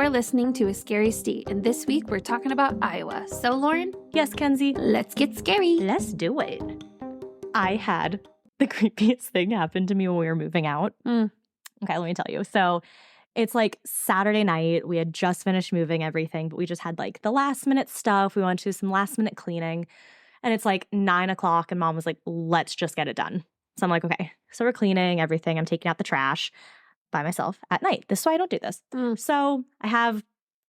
are listening to A Scary State, and this week we're talking about Iowa. So, Lauren? Yes, Kenzie. Let's get scary. Let's do it. I had the creepiest thing happen to me when we were moving out. Okay, let me tell you. So it's like Saturday night. We had just finished moving everything, but we just had like the last minute stuff. We wanted to do some last minute cleaning. And it's like 9 o'clock, and Mom was like, let's just get it done. So I'm like, okay. So we're cleaning everything. I'm taking out the trash by myself at night. This is why I don't do this. So I have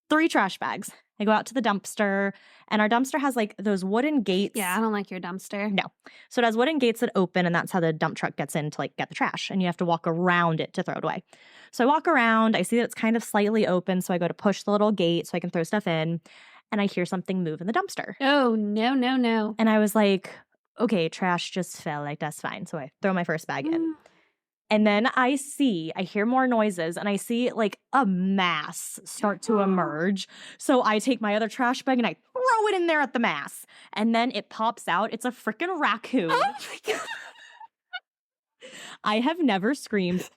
3 trash bags. I go out to the dumpster, and our dumpster has like those wooden gates. Yeah, I don't like your dumpster. No. So it has wooden gates that open, and that's how the dump truck gets in to like get the trash, and you have to walk around it to throw it away. So I walk around, I see that it's kind of slightly open, so I go to push the little gate so I can throw stuff in, and I hear something move in the dumpster. Oh, no. And I was like, okay, trash just fell, like that's fine. So I throw my first bag in. And then I hear more noises, and I see like a mass start to emerge. So I take my other trash bag and I throw it in there at the mass. And then it pops out. It's a freaking raccoon. Oh my God. I have never screamed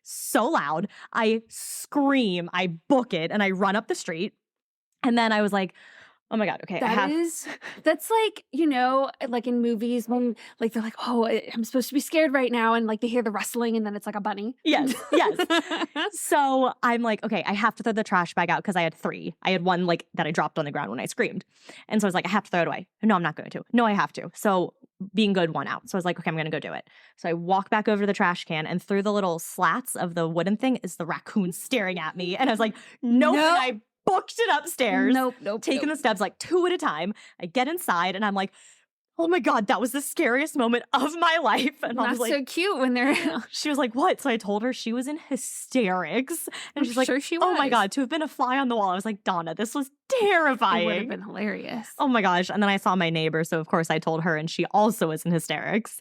so loud. I scream, I book it, and I run up the street. And then I was like, oh my God, okay. That's like, you know, like in movies when like they're like, oh, I'm supposed to be scared right now. And like they hear the rustling and then it's like a bunny. Yes. So I'm like, okay, I have to throw the trash bag out because I had 3. I had one like that I dropped on the ground when I screamed. And so I was like, I have to throw it away. No, I'm not going to. No, I have to. So being good, 1 out. So I was like, okay, I'm going to go do it. So I walk back over to the trash can, and through the little slats of the wooden thing is the raccoon staring at me. And I was like, nope. And I booked it upstairs. Taking the steps like 2 at a time. I get inside, and I'm like, oh my God, that was the scariest moment of my life. And Not I was like, so cute when they're... she was like, what? So I told her. She was in hysterics. And she's like, sure she was. oh my God, to have been a fly on the wall. I was like, Donna, this was terrifying. It would have been hilarious. Oh my gosh. And then I saw my neighbor. So of course I told her, and she also was in hysterics.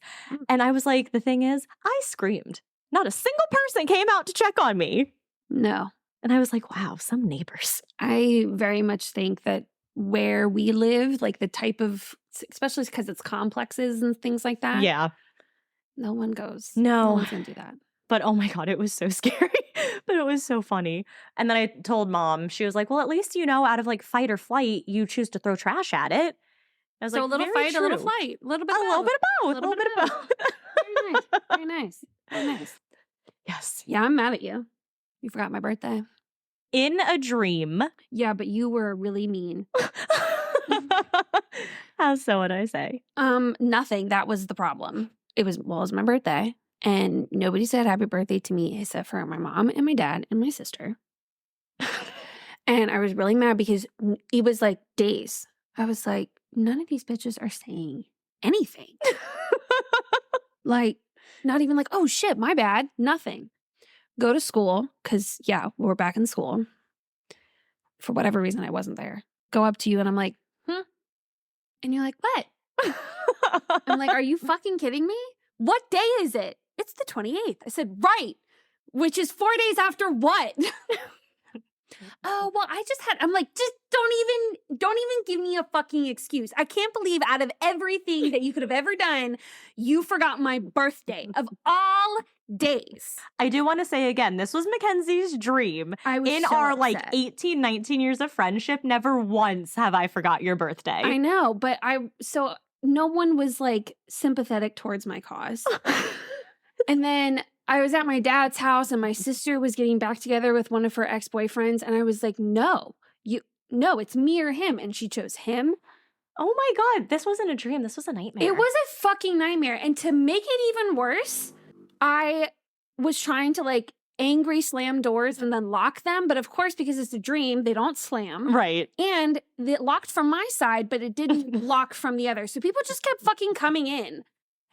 And I was like, the thing is, I screamed. Not a single person came out to check on me. No. And I was like, wow, some neighbors. I very much think that where we live, like the type of, especially because it's complexes and things like that. Yeah. No one goes. No. No one's going to do that. But oh my God, it was so scary. But it was so funny. And then I told Mom, she was like, well, at least, you know, out of like fight or flight, you choose to throw trash at it. I was so like, a little very fight, true. a little flight, a little bit of both. A little bit of both. Very nice. Very nice. Yes. Yeah, I'm mad at you. You forgot my birthday. In a dream. Yeah, but you were really mean. How so would I say? Nothing. That was the problem. It was my birthday, and nobody said happy birthday to me except for my mom and my dad and my sister. And I was really mad because it was like days. I was like, none of these bitches are saying anything. Like, not even like, oh shit, my bad. Nothing. Go to school, because, yeah, we're back in school. For whatever reason, I wasn't there. Go up to you, and I'm like, And you're like, what? I'm like, are you fucking kidding me? What day is it? It's the 28th. I said, right. Which is 4 days after what? Oh, well, I'm like, just don't even give me a fucking excuse. I can't believe out of everything that you could have ever done, you forgot my birthday of all days. I do want to say again, this was Mackenzie's dream. I was in so our upset. like 18, 19 years of friendship, never once have I forgot your birthday. I know, but so no one was like sympathetic towards my cause. And then I was at my dad's house, and my sister was getting back together with one of her ex-boyfriends, and I was like, no, it's me or him. And she chose him. Oh my God, this wasn't a dream. This was a nightmare. It was a fucking nightmare. And to make it even worse, I was trying to like angry slam doors and then lock them. But of course, because it's a dream, they don't slam. Right. And it locked from my side, but it didn't lock from the other. So people just kept fucking coming in.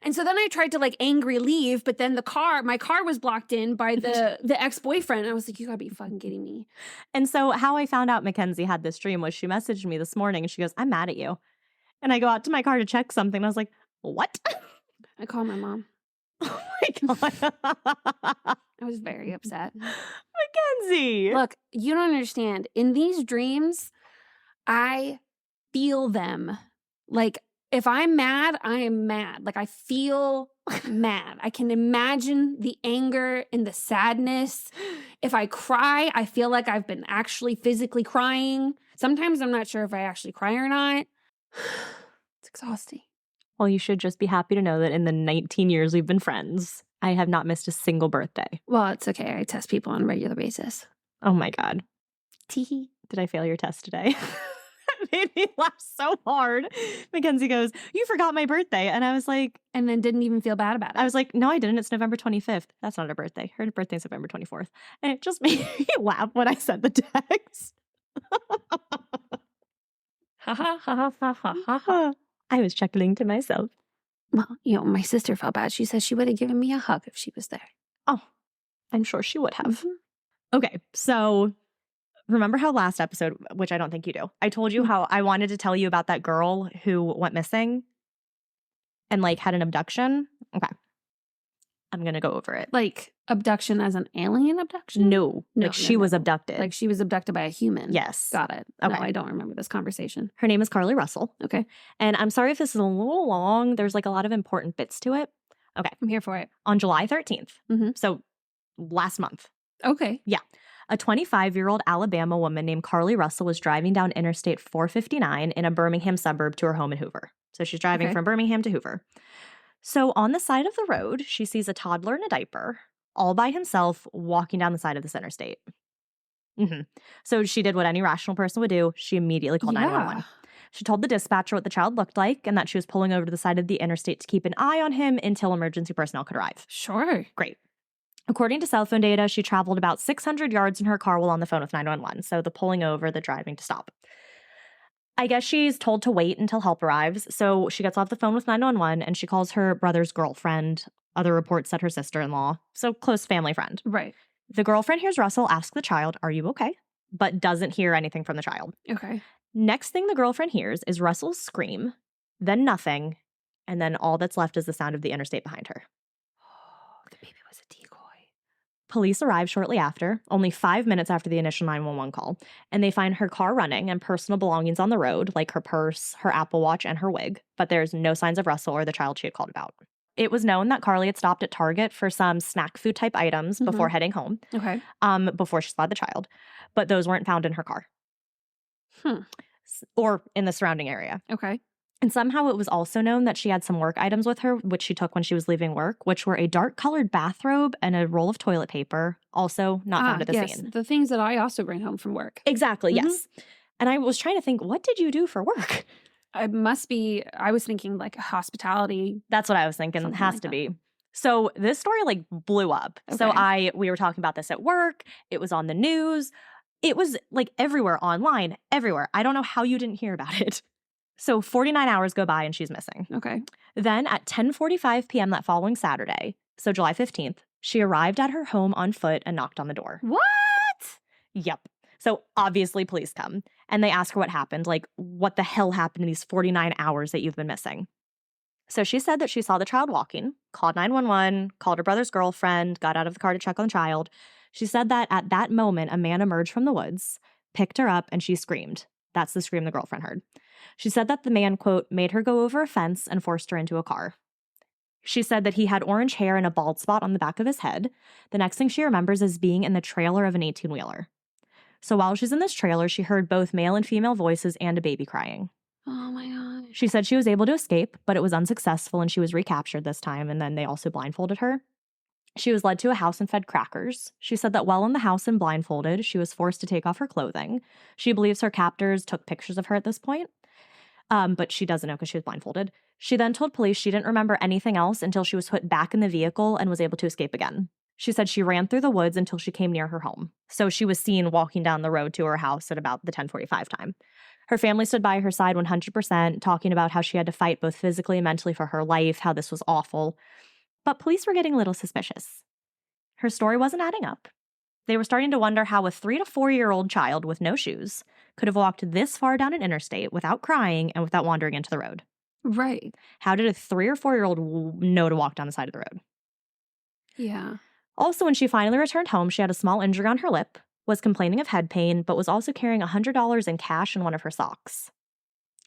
And so then I tried to like angry leave, but then my car was blocked in by the ex-boyfriend. And I was like, you gotta be fucking kidding me. And so how I found out Mackenzie had this dream was she messaged me this morning, and she goes, I'm mad at you. And I go out to my car to check something, and I was like, what? I called my mom. Oh my God. I was very upset. Mackenzie. Look, you don't understand. In these dreams, I feel them. Like, If I'm mad, I am mad. Like, I feel mad. I can imagine the anger and the sadness. If I cry, I feel like I've been actually physically crying. Sometimes I'm not sure if I actually cry or not. It's exhausting. Well, you should just be happy to know that in the 19 years we've been friends, I have not missed a single birthday. Well, it's okay. I test people on a regular basis. Oh my God. Teehee. Did I fail your test today? That made me laugh so hard. Mackenzie goes, "You forgot my birthday." And I was like, And then didn't even feel bad about it. I was like, "No, I didn't. It's November 25th. That's not her birthday. Her birthday's November 24th. And it just made me laugh when I said the text. Ha ha ha ha ha ha ha. I was chuckling to myself. Well, my sister felt bad. She says she would have given me a hug if she was there. Oh, I'm sure she would have. Mm-hmm. Okay, so remember how last episode, which I don't think you do, I told you how I wanted to tell you about that girl who went missing and like had an abduction? Okay. I'm going to go over it. Like abduction as an alien abduction? No, she was abducted. Like she was abducted by a human? Yes. Got it. Okay. No, I don't remember this conversation. Her name is Carly Russell. Okay. And I'm sorry if this is a little long. There's like a lot of important bits to it. Okay. I'm here for it. On July 13th, Mhm. so last month, Okay. a 25-year-old Alabama woman named Carly Russell was driving down Interstate 459 in a Birmingham suburb to her home in Hoover. So she's driving Okay. from Birmingham to Hoover. So on the side of the road, she sees a toddler in a diaper, all by himself, walking down the side of this interstate. So she did what any rational person would do. She immediately called 911. She told the dispatcher what the child looked like and that she was pulling over to the side of the interstate to keep an eye on him until emergency personnel could arrive. Sure. Great. According to cell phone data, she traveled about 600 yards in her car while on the phone with 911. So the pulling over, the driving to stop. I guess she's told to wait until help arrives. So she gets off the phone with 911 and she calls her brother's girlfriend. Other reports said her sister-in-law. So close family friend. Right. The girlfriend hears Russell ask the child, "Are you okay?" but doesn't hear anything from the child. Okay. Next thing the girlfriend hears is Russell's scream, then nothing, and then all that's left is the sound of the interstate behind her. Oh, the baby was a decoy. Police arrive shortly after, only 5 minutes after the initial 911 call, and they find her car running and personal belongings on the road, like her purse, her Apple Watch, and her wig, but there's no signs of Russell or the child she had called about. It was known that Carly had stopped at Target for some snack food type items before heading home, Okay. before she spotted the child, but those weren't found in her car. Hmm. Or in the surrounding area. Okay. And somehow it was also known that she had some work items with her, which she took when she was leaving work, which were a dark-colored bathrobe and a roll of toilet paper, also not found at the yes. scene. The things that I also bring home from work. Exactly, yes. And I was trying to think, what did you do for work? It must be, I was thinking like hospitality. That's what I was thinking. Something Has like to that. be. So this story like blew up. So Okay. we were talking about this at work. It was on the news. It was like everywhere, online, everywhere. I don't know how you didn't hear about it. So 49 hours go by and she's missing. Okay. Then at 10:45 p.m. that following Saturday, so July 15th, she arrived at her home on foot and knocked on the door. What? Yep. So obviously police come and they ask her what happened. Like, what the hell happened in these 49 hours that you've been missing? So she said that she saw the child walking, called 911, called her brother's girlfriend, got out of the car to check on the child. She said that at that moment, a man emerged from the woods, picked her up, and she screamed. That's the scream the girlfriend heard. She said that the man, quote, made her go over a fence and forced her into a car. She said that he had orange hair and a bald spot on the back of his head. The next thing she remembers is being in the trailer of an 18-wheeler. So while she's in this trailer, she heard both male and female voices and a baby crying. Oh my gosh. She said she was able to escape, but it was unsuccessful and she was recaptured this time, and then they also blindfolded her. She was led to a house and fed crackers. She said that while in the house and blindfolded, she was forced to take off her clothing. She believes her captors took pictures of her at this point, but she doesn't know because she was blindfolded. She then told police she didn't remember anything else until she was put back in the vehicle and was able to escape again. She said she ran through the woods until she came near her home. So she was seen walking down the road to her house at about the 10:45 time. Her family stood by her side 100%, talking about how she had to fight both physically and mentally for her life, how this was awful. But police were getting a little suspicious. Her story wasn't adding up. They were starting to wonder how a 3 to 4-year-old child with no shoes could have walked this far down an interstate without crying and without wandering into the road. Right. How did a 3 or 4-year-old know to walk down the side of the road? Yeah. Also, when she finally returned home, she had a small injury on her lip, was complaining of head pain, but was also carrying $100 in cash in one of her socks.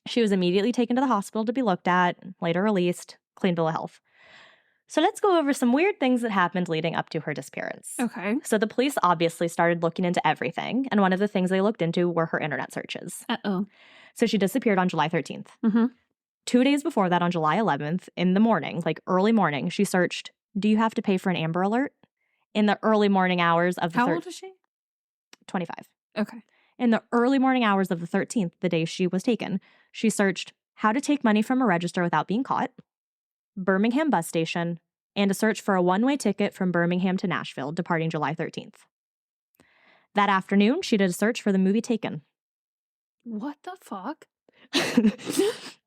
She was immediately taken to the hospital to be looked at, later released, clean bill of health. So let's go over some weird things that happened leading up to her disappearance. Okay. So the police obviously started looking into everything, and one of the things they looked into were her internet searches. Uh-oh. So she disappeared on July 13th. Mm-hmm. 2 days before that, on July 11th, in the morning, like early morning, she searched, "Do you have to pay for an Amber Alert?" In the early morning hours of the How old is she? 25. Okay. In the early morning hours of the 13th, the day she was taken, she searched "how to take money from a register without being caught," Birmingham bus station, and a search for a one-way ticket from Birmingham to Nashville, departing July 13th. That afternoon, she did a search for the movie Taken. What the fuck?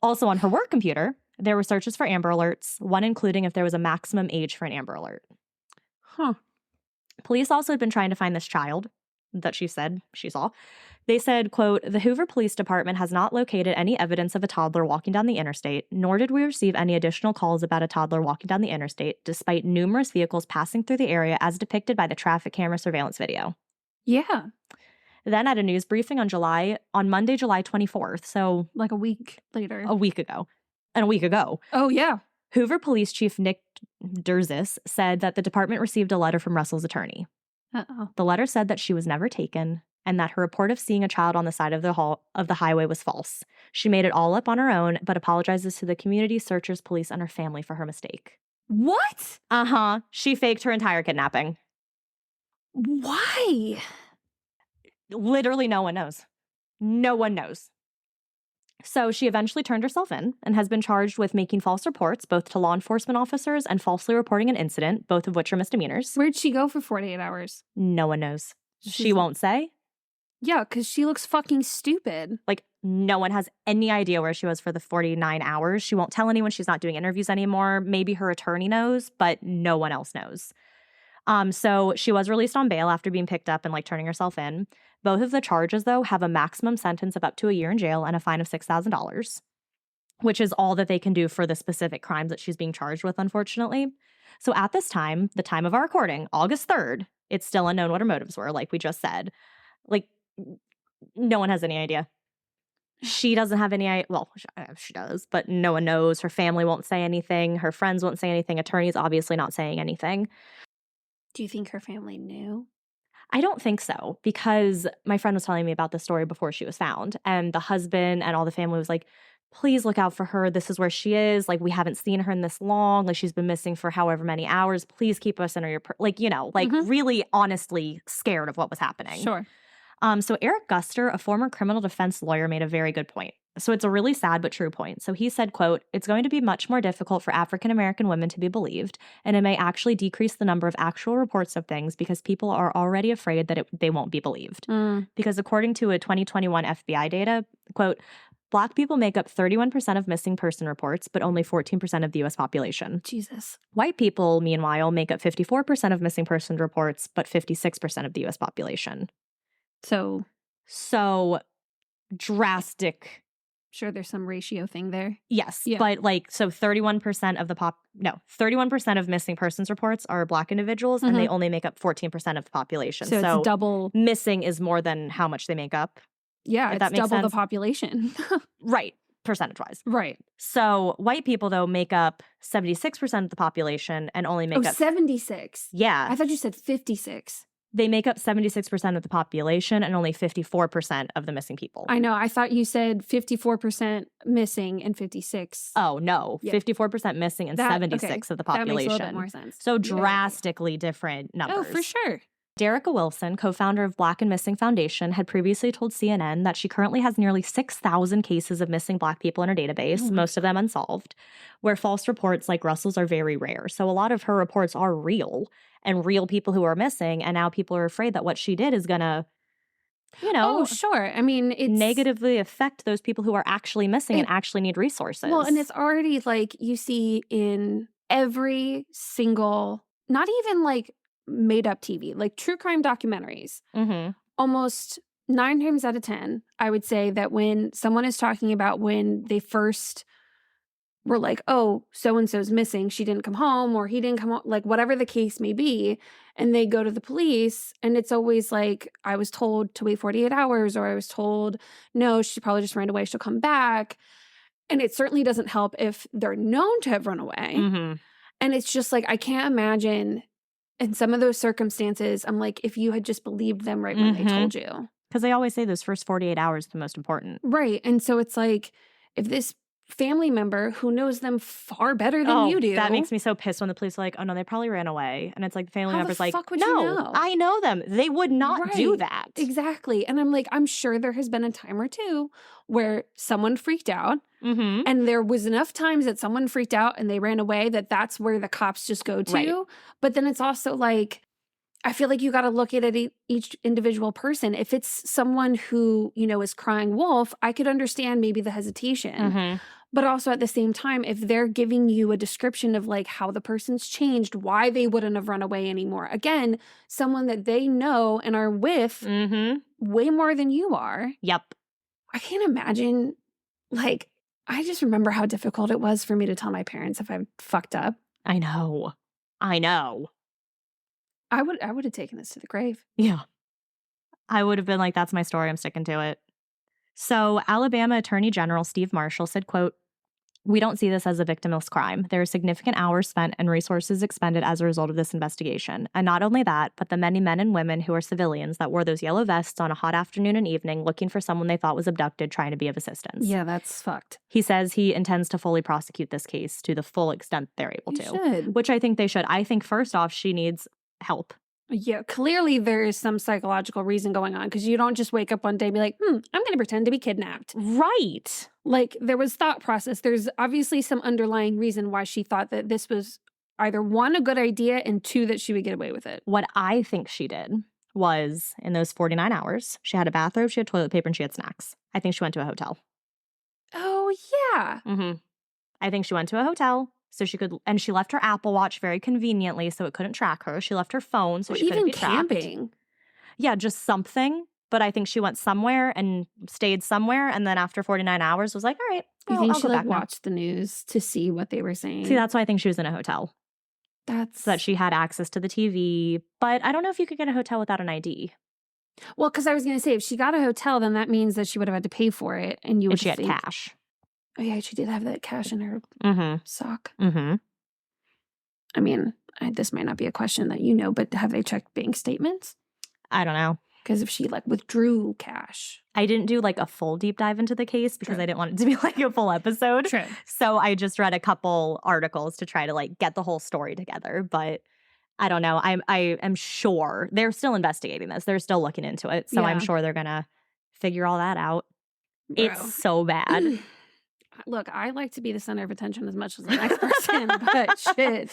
Also on her work computer, there were searches for Amber Alerts, one including if there was a maximum age for an Amber Alert. Huh. Police also had been trying to find this child that she said she saw. They said, quote, "The Hoover Police Department has not located any evidence of a toddler walking down the interstate, nor did we receive any additional calls about a toddler walking down the interstate, despite numerous vehicles passing through the area as depicted by the traffic camera surveillance video." Yeah. Then at a news briefing on Monday, July 24th, so Like a week later. a week ago, and a week ago, Oh, yeah. Hoover Police Chief Nick Durzis said that the department received a letter from Russell's attorney. Uh-oh. The letter said that she was never taken and that her report of seeing a child on the side of the highway was false. She made it all up on her own, but apologizes to the community, searchers, police, and her family for her mistake. What? Uh-huh. She faked her entire kidnapping. Why? Literally no one knows. No one knows. So she eventually turned herself in and has been charged with making false reports, both to law enforcement officers and falsely reporting an incident, both of which are misdemeanors. Where'd she go for 48 hours? No one knows. She won't say. Yeah, because she looks fucking stupid. Like, no one has any idea where she was for the 49 hours. She won't tell anyone. She's not doing interviews anymore. Maybe her attorney knows, but no one else knows. So she was released on bail after being picked up and like turning herself in. Both of the charges, though, have a maximum sentence of up to a year in jail and a fine of $6,000, which is all that they can do for the specific crimes that she's being charged with, unfortunately. So at this time, the time of our recording, August 3rd, it's still unknown what her motives were, like we just said. Like, no one has any idea. She doesn't have any idea. Well, she does, but no one knows. Her family won't say anything. Her friends won't say anything. Attorney's obviously not saying anything. Do you think her family knew? I don't think so, because my friend was telling me about the story before she was found, and the husband and all the family was like, "Please look out for her. This is where she is. Like, we haven't seen her in this long. Like, she's been missing for however many hours. Please keep us in her, like, you know, like really honestly scared of what was happening." Sure. So Eric Guster, a former criminal defense lawyer, made a very good point. So it's a really sad but true point. So he said, quote, "It's going to be much more difficult for African-American women to be believed, and it may actually decrease the number of actual reports of things because people are already afraid that they won't be believed." Because according to a 2021 FBI data, quote, "Black people make up 31% of missing person reports, but only 14% of the U.S. population. Jesus. White people, meanwhile, make up 54% of missing person reports, but 56% of the U.S. population." So drastic. Sure, there's some ratio thing there. Yes. Yeah. But like, so 31% of 31% of missing persons reports are Black individuals, and they only make up 14% of the population. So it's double. Missing is more than how much they make up. Yeah, if it's double the population. Right. Percentage-wise. Right. So white people, though, make up 76% of the population and only make up 76. Yeah. I thought you said 56. They make up 76% of the population and only 54% of the missing people. I know. I thought you said 54% missing and 56. Oh, no. Yeah. 54% missing and 76 of the population. That makes a little bit more sense. So drastically different numbers. Oh, for sure. Derica Wilson, co-founder of Black and Missing Foundation, had previously told CNN that she currently has nearly 6,000 cases of missing Black people in her database, most of them unsolved, where false reports like Russell's are very rare. So a lot of her reports are real and real people who are missing, and now people are afraid that what she did is going to, Oh, sure. I mean, it's negatively affect those people who are actually missing and actually need resources. Well, and it's already like you see in every single, not even like made up TV, like true crime documentaries, almost 9 times out of 10, I would say that when someone is talking about when they first were like, oh, so-and-so's missing. She didn't come home or he didn't come home, like whatever the case may be. And they go to the police and it's always like, I was told to wait 48 hours or I was told, no, she probably just ran away. She'll come back. And it certainly doesn't help if they're known to have run away. Mm-hmm. And it's just like, I can't imagine in some of those circumstances, I'm like, if you had just believed them right when they told you. Because they always say those first 48 hours are the most important. Right. And so it's like, if this family member who knows them far better than you do. That makes me so pissed when the police are like, oh no, they probably ran away. And it's like the family member's like, fuck would no, you know? I know them. They would not do that. Exactly. And I'm like, I'm sure there has been a time or two where someone freaked out. Mm-hmm. And there was enough times that someone freaked out and they ran away that's where the cops just go to. Right. But then it's also like, I feel like you got to look at it each individual person. If it's someone who, is crying wolf, I could understand maybe the hesitation. Mm-hmm. But also at the same time, if they're giving you a description of like how the person's changed, why they wouldn't have run away anymore. Again, someone that they know and are with way more than you are. Yep. I can't imagine, like, I just remember how difficult it was for me to tell my parents if I fucked up. I know. I would have taken this to the grave. Yeah. I would have been like, that's my story. I'm sticking to it. So Alabama Attorney General Steve Marshall said, quote, "We don't see this as a victimless crime. There are significant hours spent and resources expended as a result of this investigation. And not only that, but the many men and women who are civilians that wore those yellow vests on a hot afternoon and evening looking for someone they thought was abducted trying to be of assistance." Yeah, that's fucked. He says he intends to fully prosecute this case to the full extent they're able to. Should. Which I think they should. I think first off, she needs help. Yeah, clearly there is some psychological reason going on because you don't just wake up one day and be like, I'm going to pretend to be kidnapped. Right. Like there was thought process. There's obviously some underlying reason why she thought that this was either one, a good idea, and two, that she would get away with it. What I think she did was in those 49 hours, she had a bathrobe, she had toilet paper, and she had snacks. I think she went to a hotel. Oh, yeah. Mm-hmm. I think she went to a hotel. So she could, and she left her Apple Watch very conveniently so it couldn't track her. She left her phone so she couldn't be tracked. Even camping. Yeah, just something. But I think she went somewhere and stayed somewhere. And then after 49 hours was like, all right, you think I'll she go back now. watched the news to see what they were saying? See, that's why I think she was in a hotel. So that she had access to the TV. But I don't know if you could get a hotel without an ID. Well, because I was going to say, if she got a hotel, then that means that she would have had to pay for it. And you would she had cash. Oh, yeah, she did have that cash in her sock. Mm-hmm. I mean, this might not be a question that you know, but have they checked bank statements? I don't know. Because if she withdrew cash. I didn't do a full deep dive into the case because I didn't want it to be a full episode. True. So I just read a couple articles to try to get the whole story together. But I don't know. I am sure they're still investigating this. They're still looking into it. So I'm sure they're going to figure all that out. Bro. It's so bad. Look, I like to be the center of attention as much as the next person, but shit.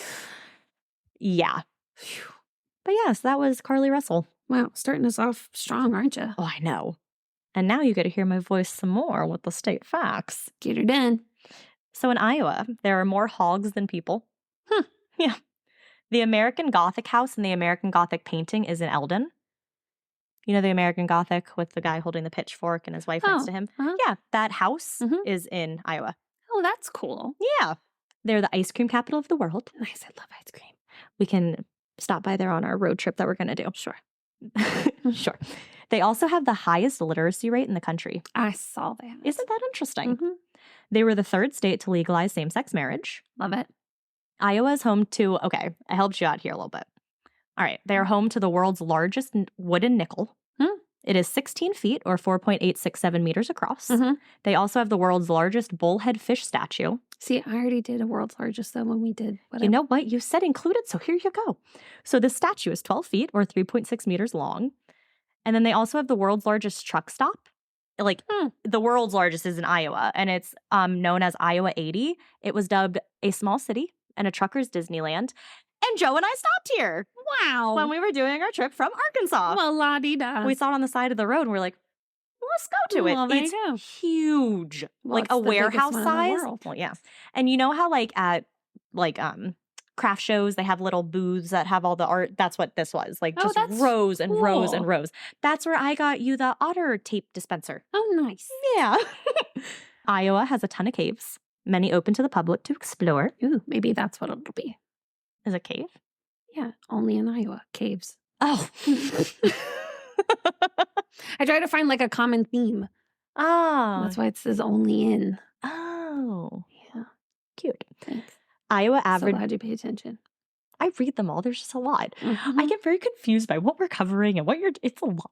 Yeah. But yes, that was Carly Russell. Wow, starting us off strong, aren't you? Oh, I know. And now you get to hear my voice some more with the state facts. Get her done. So in Iowa, there are more hogs than people. Yeah. The American Gothic house and the American Gothic painting is in Eldon. You know the American Gothic with the guy holding the pitchfork and his wife next to him? Yeah, that house is in Iowa. Oh, that's cool. Yeah. They're the ice cream capital of the world. Nice, I love ice cream. We can stop by there on our road trip that we're going to do. Sure. Sure. They also have the highest literacy rate in the country. I saw that. Isn't that interesting? They were the third state to legalize same-sex marriage. Love it. Iowa is home to, okay, I helped you out here a little bit. All right, they're home to the world's largest wooden nickel. It is 16 feet or 4.867 meters across. They also have the world's largest bullhead fish statue. See, I already did a world's largest though when we did. You know what? You said included, so here you go. So this statue is 12 feet or 3.6 meters long. And then they also have the world's largest truck stop. The world's largest is in Iowa, and it's known as Iowa 80. It was dubbed a small city and a trucker's Disneyland. And Joe and I stopped here. Wow. When we were doing our trip from Arkansas. Well, la-di-da. We saw it on the side of the road and we're like, let's go to it. Well, it's huge. Well, a warehouse size. Well, yeah. And you know how at craft shows, they have little booths that have all the art. That's what this was. Just rows and rows and rows. That's where I got you the otter tape dispenser. Oh, nice. Yeah. Iowa has a ton of caves. many open to the public to explore. Ooh, maybe that's what it'll be. Is a cave? Yeah, only in Iowa. Caves. Oh. I try to find like a common theme. Oh. That's why it says only in. Oh. Yeah. Cute. Thanks. Iowa So average. glad you pay attention. I read them all. There's just a lot. Mhm. I get very confused by what we're covering and what you're. It's a lot.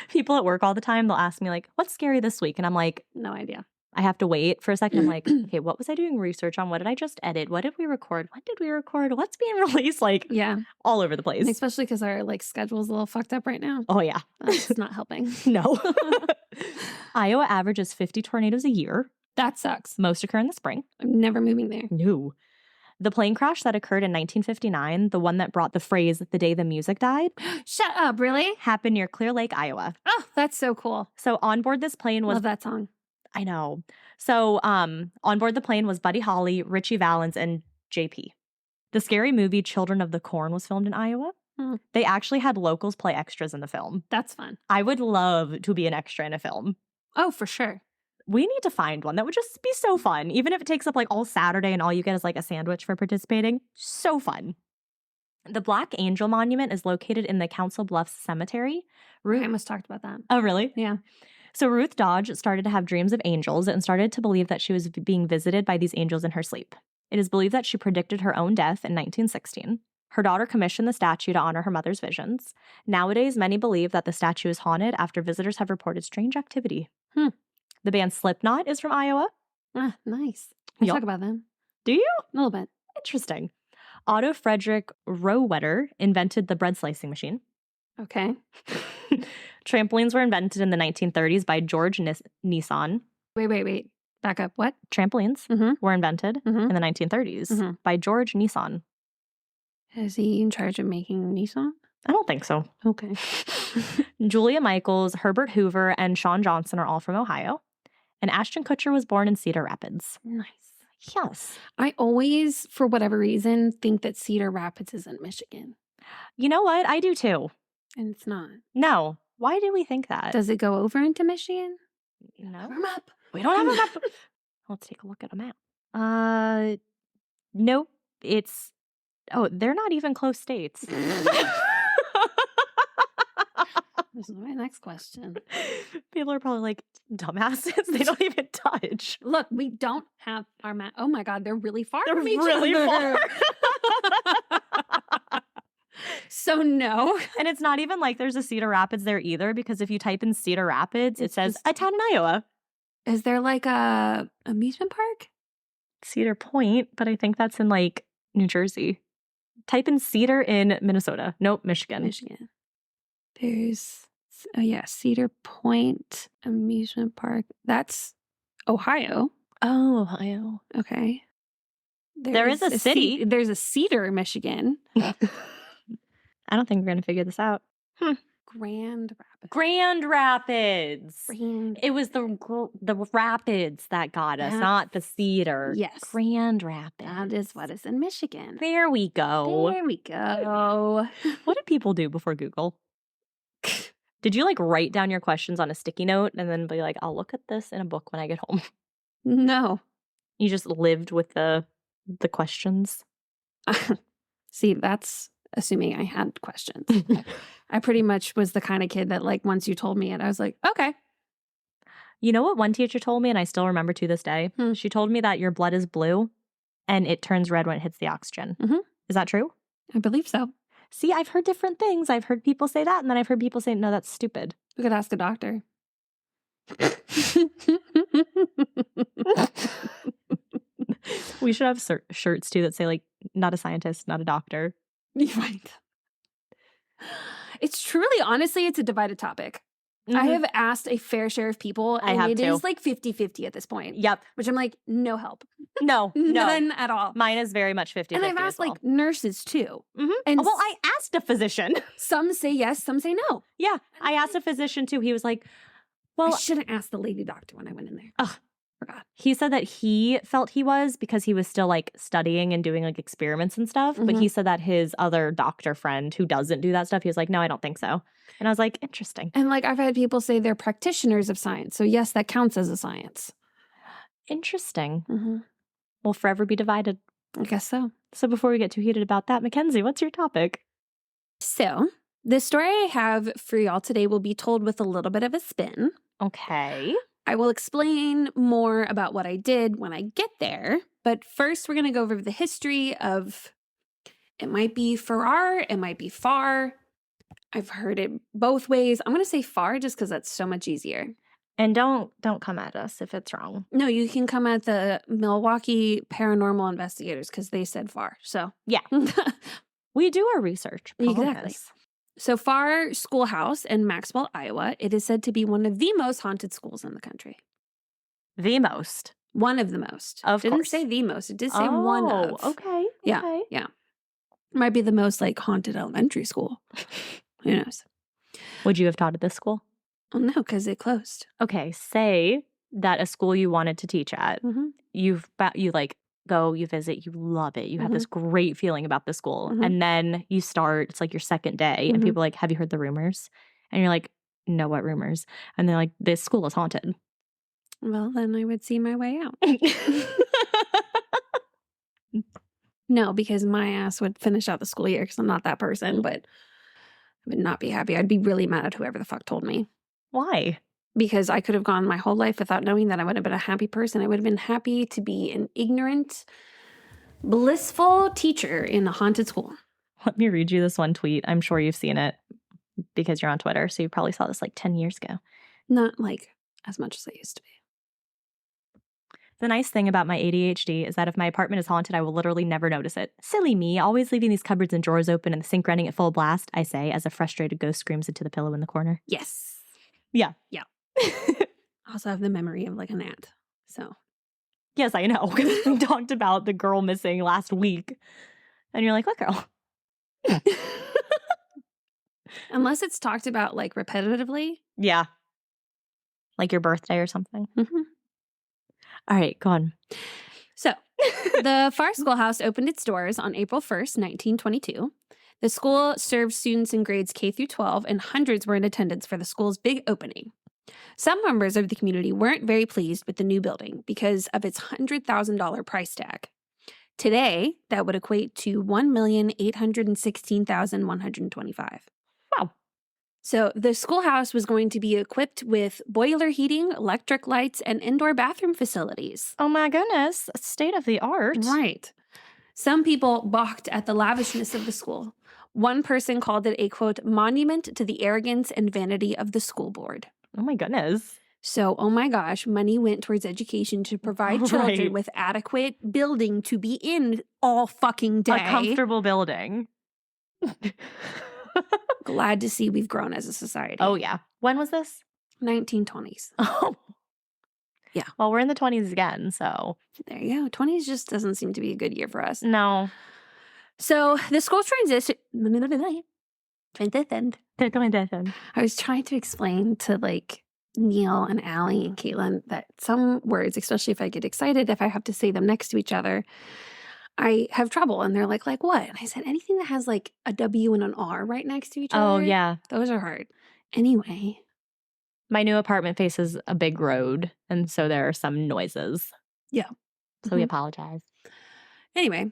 People at work all the time, they'll ask me, like, what's scary this week? And I'm like, No idea. I have to wait for a second. I'm like, okay, what was I doing research on? What did I just edit? What did we record? When did we record? What's being released? Like, Yeah. all over the And place. especially because our like schedule's a little fucked up right now. Oh, yeah. That's not helping. No. Iowa averages 50 tornadoes a year. That sucks. Most occur in the spring. I'm never moving there. No. The plane crash that occurred in 1959, the one that brought the phrase, the day the music died, Shut up, really? happened near Clear Lake, Iowa. Oh, that's so cool. So on board this plane was, Love that song. I know. So on board the plane was Buddy Holly, Richie Valens, and JP. The scary movie Children of the Corn was filmed in Iowa. Hmm. They actually had locals play extras in the film. That's fun. I would love to be an extra in a film. Oh, for sure. We need to find one. That would just be so fun. Even if it takes up like all Saturday and all you get is like a sandwich for participating. So fun. The Black Angel Monument is located in the Council Bluffs Cemetery. I almost talked about that. Oh, really? Yeah. So Ruth Dodge started to have dreams of angels and started to believe that she was being visited by these angels in her sleep. It is believed that she predicted her own death in 1916. Her daughter commissioned the statue to honor her mother's visions. Nowadays, many believe that the statue is haunted after visitors have reported strange activity. The band Slipknot is from Iowa. Ah, nice. I Yup. talk about them. Do you? A little bit. Interesting. Otto Frederick Rohwedder invented the bread slicing machine. Okay. Trampolines were invented in the 1930s by George Nissan. Wait. Back up. What? Trampolines Mhm. were invented Mhm. in the 1930s Mhm. by George Nissan. Is he in charge of making Nissan? I don't think so. Okay. Julia Michaels, Herbert Hoover, and Sean Johnson are all from Ohio. And Ashton Kutcher was born in Cedar Rapids. Nice. Yes. I always, for whatever reason, think that Cedar Rapids is in Michigan. You know what? I do too. And it's not. No. Why do we think that? Does it go over into Michigan? No. Have a map. We don't have a map. Let's take a look at a map. Nope. It's, they're not even close states. This is my next question. People are probably like, dumbasses. They don't even touch. Look, we don't have our map. Oh my God, they're really far They're from each really other. far. So no. And it's not even like there's a Cedar Rapids there either, because if you type in Cedar Rapids, it It's says just- a town in Iowa. Is there like a amusement park? Cedar Point, but I think that's in like New Jersey. Type in Cedar in Minnesota. Nope, Michigan. Michigan. There's, Cedar Point Amusement Park. That's Ohio. Oh, Ohio. Okay. There is a city. There's a Cedar, Michigan. I don't think we're going to figure this out. Grand Rapids. Grand Rapids. Grand. It was the rapids that got us, That's- not the cedar. Yes. Grand Rapids. That is what is in Michigan. There we go. There we go. What did people do before Google? Did you like write down your questions on a sticky note and then be like, I'll look at this in a book when I get home? No. You just lived with the questions. See, that's assuming I had questions. I pretty much was the kind of kid that like once you told me it, I was like, okay. You know what one teacher told me, and I still remember to this day? Hmm. She told me that your blood is blue and it turns red when it hits the oxygen. Mhm. Is that true? I believe so. See, I've heard different things. I've heard people say that, and then I've heard people say, no, that's stupid. We could ask a doctor. We should have shirts too that say like, not a scientist, not a doctor. Right. It's truly, honestly, it's a divided topic. I Mhm. have asked a fair share of people, I and have it too. is like 50-50 at this point. Yep. Which I'm like, no help. No. None at all. Mine is very much 50-50 And I've asked as well. like nurses too. Mhm. And Well, I asked a physician. some say yes, some say no. Yeah. I asked a physician too. He was like, I well, shouldn't ask the lady doctor when I went in there. Ugh. Forgot. he said that he felt he was because he was still like studying and doing like experiments and stuff. But Mhm. he said that his other doctor friend who doesn't do that stuff, he was like, no, I don't think so. And I was like, interesting. And like I've had people say they're practitioners of science. So yes, that counts as a science. Interesting. Mm-hmm. We'll forever be divided. I guess so. So before we get too heated about that, Mackenzie, what's your topic? So the story I have for y'all today will be told with a little bit of a spin. Okay. I will explain more about what I did when I get there. But first, we're going to go over the history of, it might be Farrar, it might be Far. I've heard it both ways. I'm going to say Far just because that's so much easier. And don't come at us if it's wrong. No, you can come at the Milwaukee paranormal investigators because they said Far. So yeah, we do our research. Exactly. So Farrar Schoolhouse in Maxwell, Iowa, it is said to be one of the most haunted schools in the country. The most. One of the most. Of Didn't course. say the most. It did say one of. Okay. Yeah. Okay. Yeah. Might be the most like haunted elementary school. Who knows? Would you have taught at this school? Oh, no, because it closed. Okay. Say that a school you wanted to teach at, you like go, you visit, you love it. You have this great feeling about the school. And then you start, it's like your second day and people are like, have you heard the rumors? And you're like, no, what rumors? And they're like, this school is haunted. Well, then I would see my way out. No, because my ass would finish out the school year because I'm not that person, but I would not be happy. I'd be really mad at whoever the fuck told me. Why? Because I could have gone my whole life without knowing that I would have been a happy person. I would have been happy to be an ignorant, blissful teacher in a haunted school. Let me read you this one tweet. I'm sure you've seen it because you're on Twitter, so you probably saw this like 10 years ago. Not like as much as I used to be. The nice thing about my ADHD is that if my apartment is haunted, I will literally never notice it. Silly me, always leaving these cupboards and drawers open and the sink running at full blast, I say, as a frustrated ghost screams into the pillow in the corner. Yes. Yeah. Yeah. I also have the memory of like a gnat. So. Yes, I know. We talked about the girl missing last week. And you're like, what girl? Unless it's talked about like repetitively. Yeah. Like your birthday or something. Mm-hmm. All right, go on. So, the Farrar Schoolhouse opened its doors on April 1st, 1922. The school served students in grades K through 12, and hundreds were in attendance for the school's big opening. Some members of the community weren't very pleased with the new building because of its $100,000 price tag. Today, that would equate to $1,816,125. Wow. So the schoolhouse was going to be equipped with boiler heating, electric lights, and indoor bathroom facilities. Oh my goodness, state of the art. Right. Some people balked at the lavishness of the school. One person called it a, quote, monument to the arrogance and vanity of the school board. Oh my goodness. So, oh my gosh, money went towards education to provide children with adequate building to be in all fucking day. A comfortable building. Glad to see we've grown as a society. Oh, yeah. When was this? 1920s. Oh. Yeah. Well, we're in the 20s again, so. There you go. 20s just doesn't seem to be a good year for us. No. So the school transition. I was trying to explain to like Neil and Allie and Caitlin that some words, especially if I get excited, if I have to say them next to each other, I have trouble. And they're like what? And I said, anything that has like a W and an R right next to each other. Oh, yeah. Those are hard. Anyway. My new apartment faces a big road, and so there are some noises. Yeah. So we apologize. Anyway,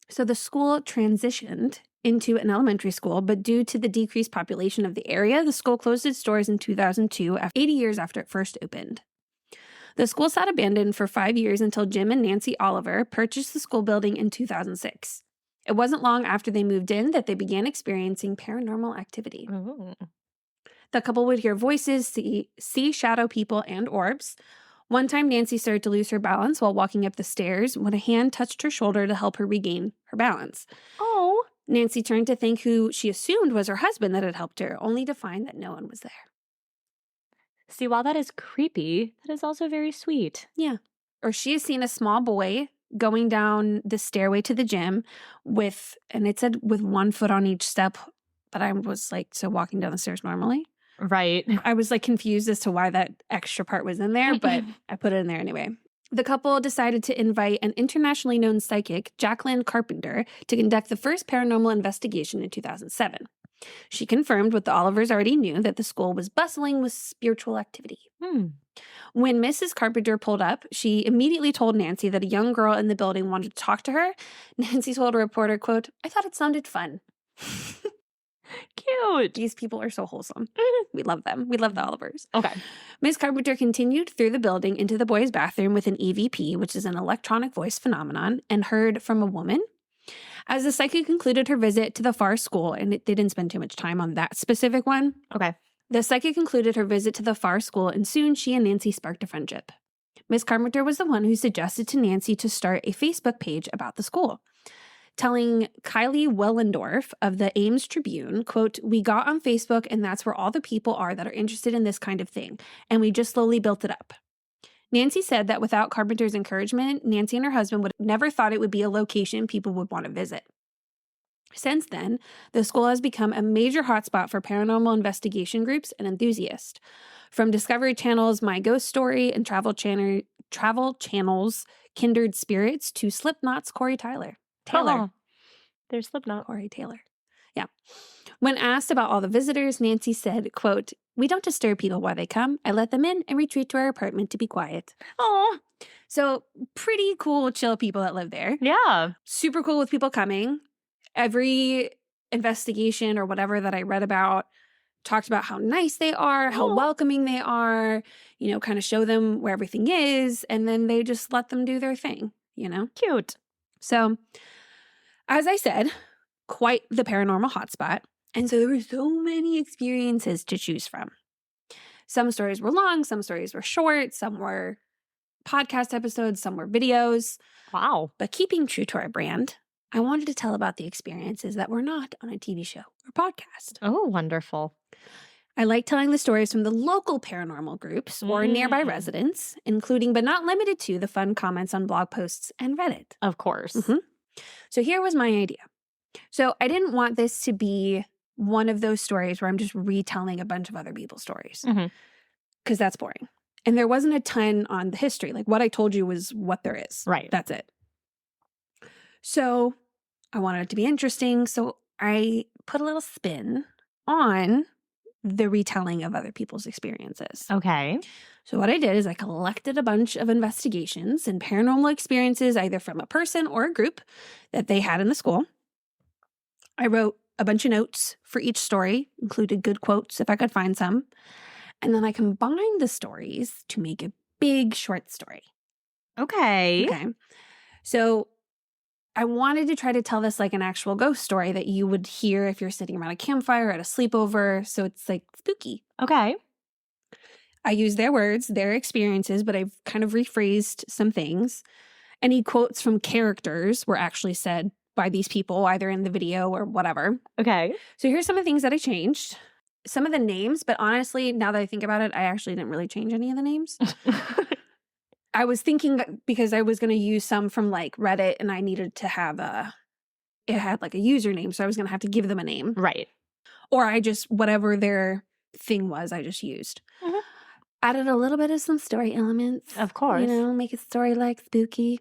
so the school transitioned into an elementary school, but due to the decreased population of the area, the school closed its doors in 2002, 80 years after it first opened. The school sat abandoned for 5 years until Jim and Nancy Oliver purchased the school building in 2006. It wasn't long after they moved in that they began experiencing paranormal activity. Ooh. The couple would hear voices, see shadow people, and orbs. One time, Nancy started to lose her balance while walking up the stairs when a hand touched her shoulder to help her regain her balance. Oh. Nancy turned to think who she assumed was her husband that had helped her, only to find that no one was there. See, while that is creepy, that is also very sweet. Yeah. Or she has seen a small boy going down the stairway to the gym with, and it said with 1 foot on each step, but I was like, so walking down the stairs normally? Right. I was like confused as to why that extra part was in there, but I put it in there anyway. The couple decided to invite an internationally known psychic, Jacqueline Carpenter, to conduct the first paranormal investigation in 2007. She confirmed what the Olivers already knew, that the school was bustling with spiritual activity. When Mrs. Carpenter pulled up, she immediately told Nancy that a young girl in the building wanted to talk to her. Nancy told a reporter, quote, "I thought it sounded fun." Cute. These people are so wholesome. We love them. We love the Olivers. Okay. Miss Carpenter continued through the building into the boys' bathroom with an EVP, which is an electronic voice phenomenon, and heard from a woman. As the psychic concluded her visit to the Farrar School, and they didn't spend too much time on that specific one. Okay. The psychic concluded her visit to the Farrar School, and soon she and Nancy sparked a friendship. Miss Carpenter was the one who suggested to Nancy to start a Facebook page about the school, telling Kylie Wellendorf of the Ames Tribune, quote, "We got on Facebook, and that's where all the people are that are interested in this kind of thing, and we just slowly built it up." Nancy said that without Carpenter's encouragement, Nancy and her husband would have never thought it would be a location people would want to visit. Since then, the school has become a major hotspot for paranormal investigation groups and enthusiasts. From Discovery Channel's My Ghost Story and Travel Channel's Kindred Spirits to Slipknot's Corey Taylor. There's Slipknot. Corey Taylor. Yeah. When asked about all the visitors, Nancy said, quote, "We don't disturb people while they come. I let them in and retreat to our apartment to be quiet." Oh, So pretty cool, chill people that live there. yeah. Super cool with people coming. Every investigation or whatever that I read about talked about how nice they are, how welcoming they are, kind of show them where everything is, and then they just let them do their thing, Cute. So, as I said, quite the paranormal hotspot. And so there were so many experiences to choose from. Some stories were long, some stories were short, some were podcast episodes, some were videos. Wow. But keeping true to our brand, I wanted to tell about the experiences that were not on a TV show or podcast. Oh, wonderful. I like telling the stories from the local paranormal groups or nearby residents, including but not limited to the fun comments on blog posts and Reddit. Of course. So here was my idea. So I didn't want this to be one of those stories where I'm just retelling a bunch of other people's stories, because that's boring. And there wasn't a ton on the history. Like what I told you was what there is. Right. That's it. So I wanted it to be interesting. So I put a little spin on the retelling of other people's experiences. Okay. So what I did is I collected a bunch of investigations and paranormal experiences, either from a person or a group that they had in the school. I wrote a bunch of notes for each story, included good quotes if I could find some. And then I combined the stories to make a big short story. Okay. So I wanted to try to tell this like an actual ghost story that you would hear if you're sitting around a campfire at a sleepover. So it's like spooky. Okay. I use their words, their experiences, but I've kind of rephrased some things. Any quotes from characters were actually said by these people, either in the video or whatever. Okay. So here's some of the things that I changed. Some of the names, but honestly, now that I think about it, I actually didn't really change any of the names. I was thinking because I was going to use some from like Reddit and I needed to have it had like a username. So I was going to have to give them a name. Right. Or I just, whatever their thing was, I just used. Added a little bit of some story elements. Of course. Make a story like spooky.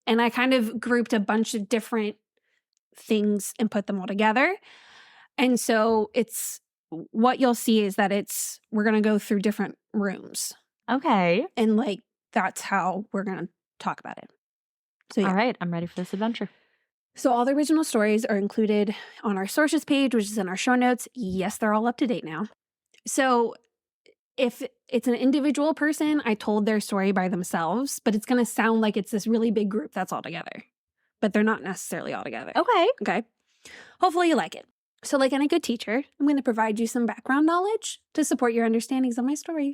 And I kind of grouped a bunch of different things and put them all together. And so what you'll see is that we're going to go through different rooms. Okay. And like, that's how we're going to talk about it. So yeah. All right. I'm ready for this adventure. So all the original stories are included on our sources page, which is in our show notes. Yes, they're all up to date now. So if it's an individual person, I told their story by themselves, but it's going to sound like it's this really big group that's all together. But they're not necessarily all together. Okay. Hopefully you like it. So like any good teacher, I'm going to provide you some background knowledge to support your understandings of my story.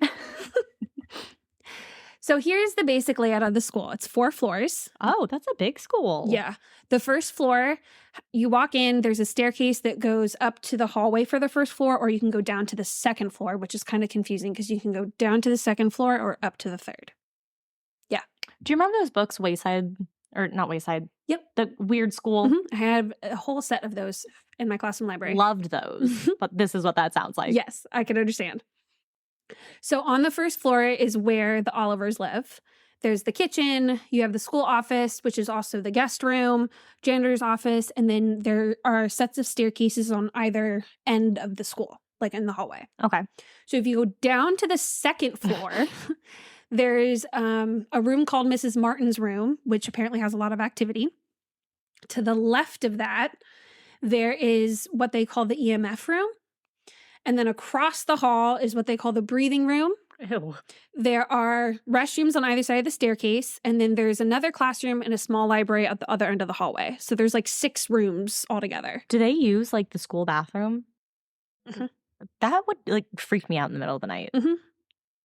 So here's the basic layout of the school. It's 4 floors. Oh, that's a big school. Yeah. The first floor, you walk in, there's a staircase that goes up to the hallway for the first floor, or you can go down to the second floor, which is kind of confusing because you can go down to the second floor or up to the third. Yeah. Do you remember those books, Wayside, or not Wayside? Yep. The Weird School? I have a whole set of those in my classroom library. Loved those, but this is what that sounds like. Yes, I can understand. So on the first floor is where the Olivers live. There's the kitchen, you have the school office, which is also the guest room, janitor's office, and then there are sets of staircases on either end of the school, like in the hallway. Okay. So if you go down to the second floor, there's a room called Mrs. Martin's room, which apparently has a lot of activity. To the left of that, there is what they call the EMF room. And then across the hall is what they call the breathing room. Ew. There are restrooms on either side of the staircase. And then there's another classroom and a small library at the other end of the hallway. So there's like 6 rooms altogether. Do they use like the school bathroom? Mhm. That would like freak me out in the middle of the night. Mhm.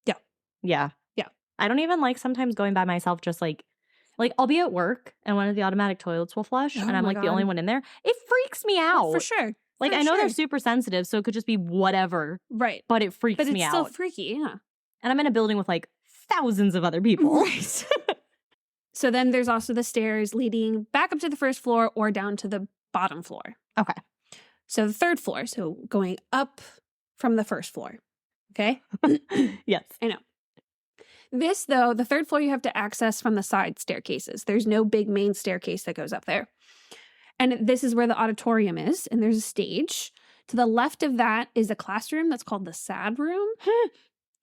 Yeah. Yeah. Yeah. I don't even like sometimes going by myself, just like I'll be at work and one of the automatic toilets will flush Oh and I'm my like the God. only one in there. It freaks me out. Oh, for sure. Like, For I know they're sure. super sensitive, so it could just be whatever, Right. but it freaks But it's me still out. freaky, yeah. And I'm in a building with like thousands of other people. Right. So then there's also the stairs leading back up to the first floor or down to the bottom floor. Okay. So the third floor, so going up from the first floor. Okay? Yes. I know. This, though, the third floor you have to access from the side staircases. There's no big main staircase that goes up there. And this is where the auditorium is, and there's a stage. To the left of that is a classroom that's called the SAD room.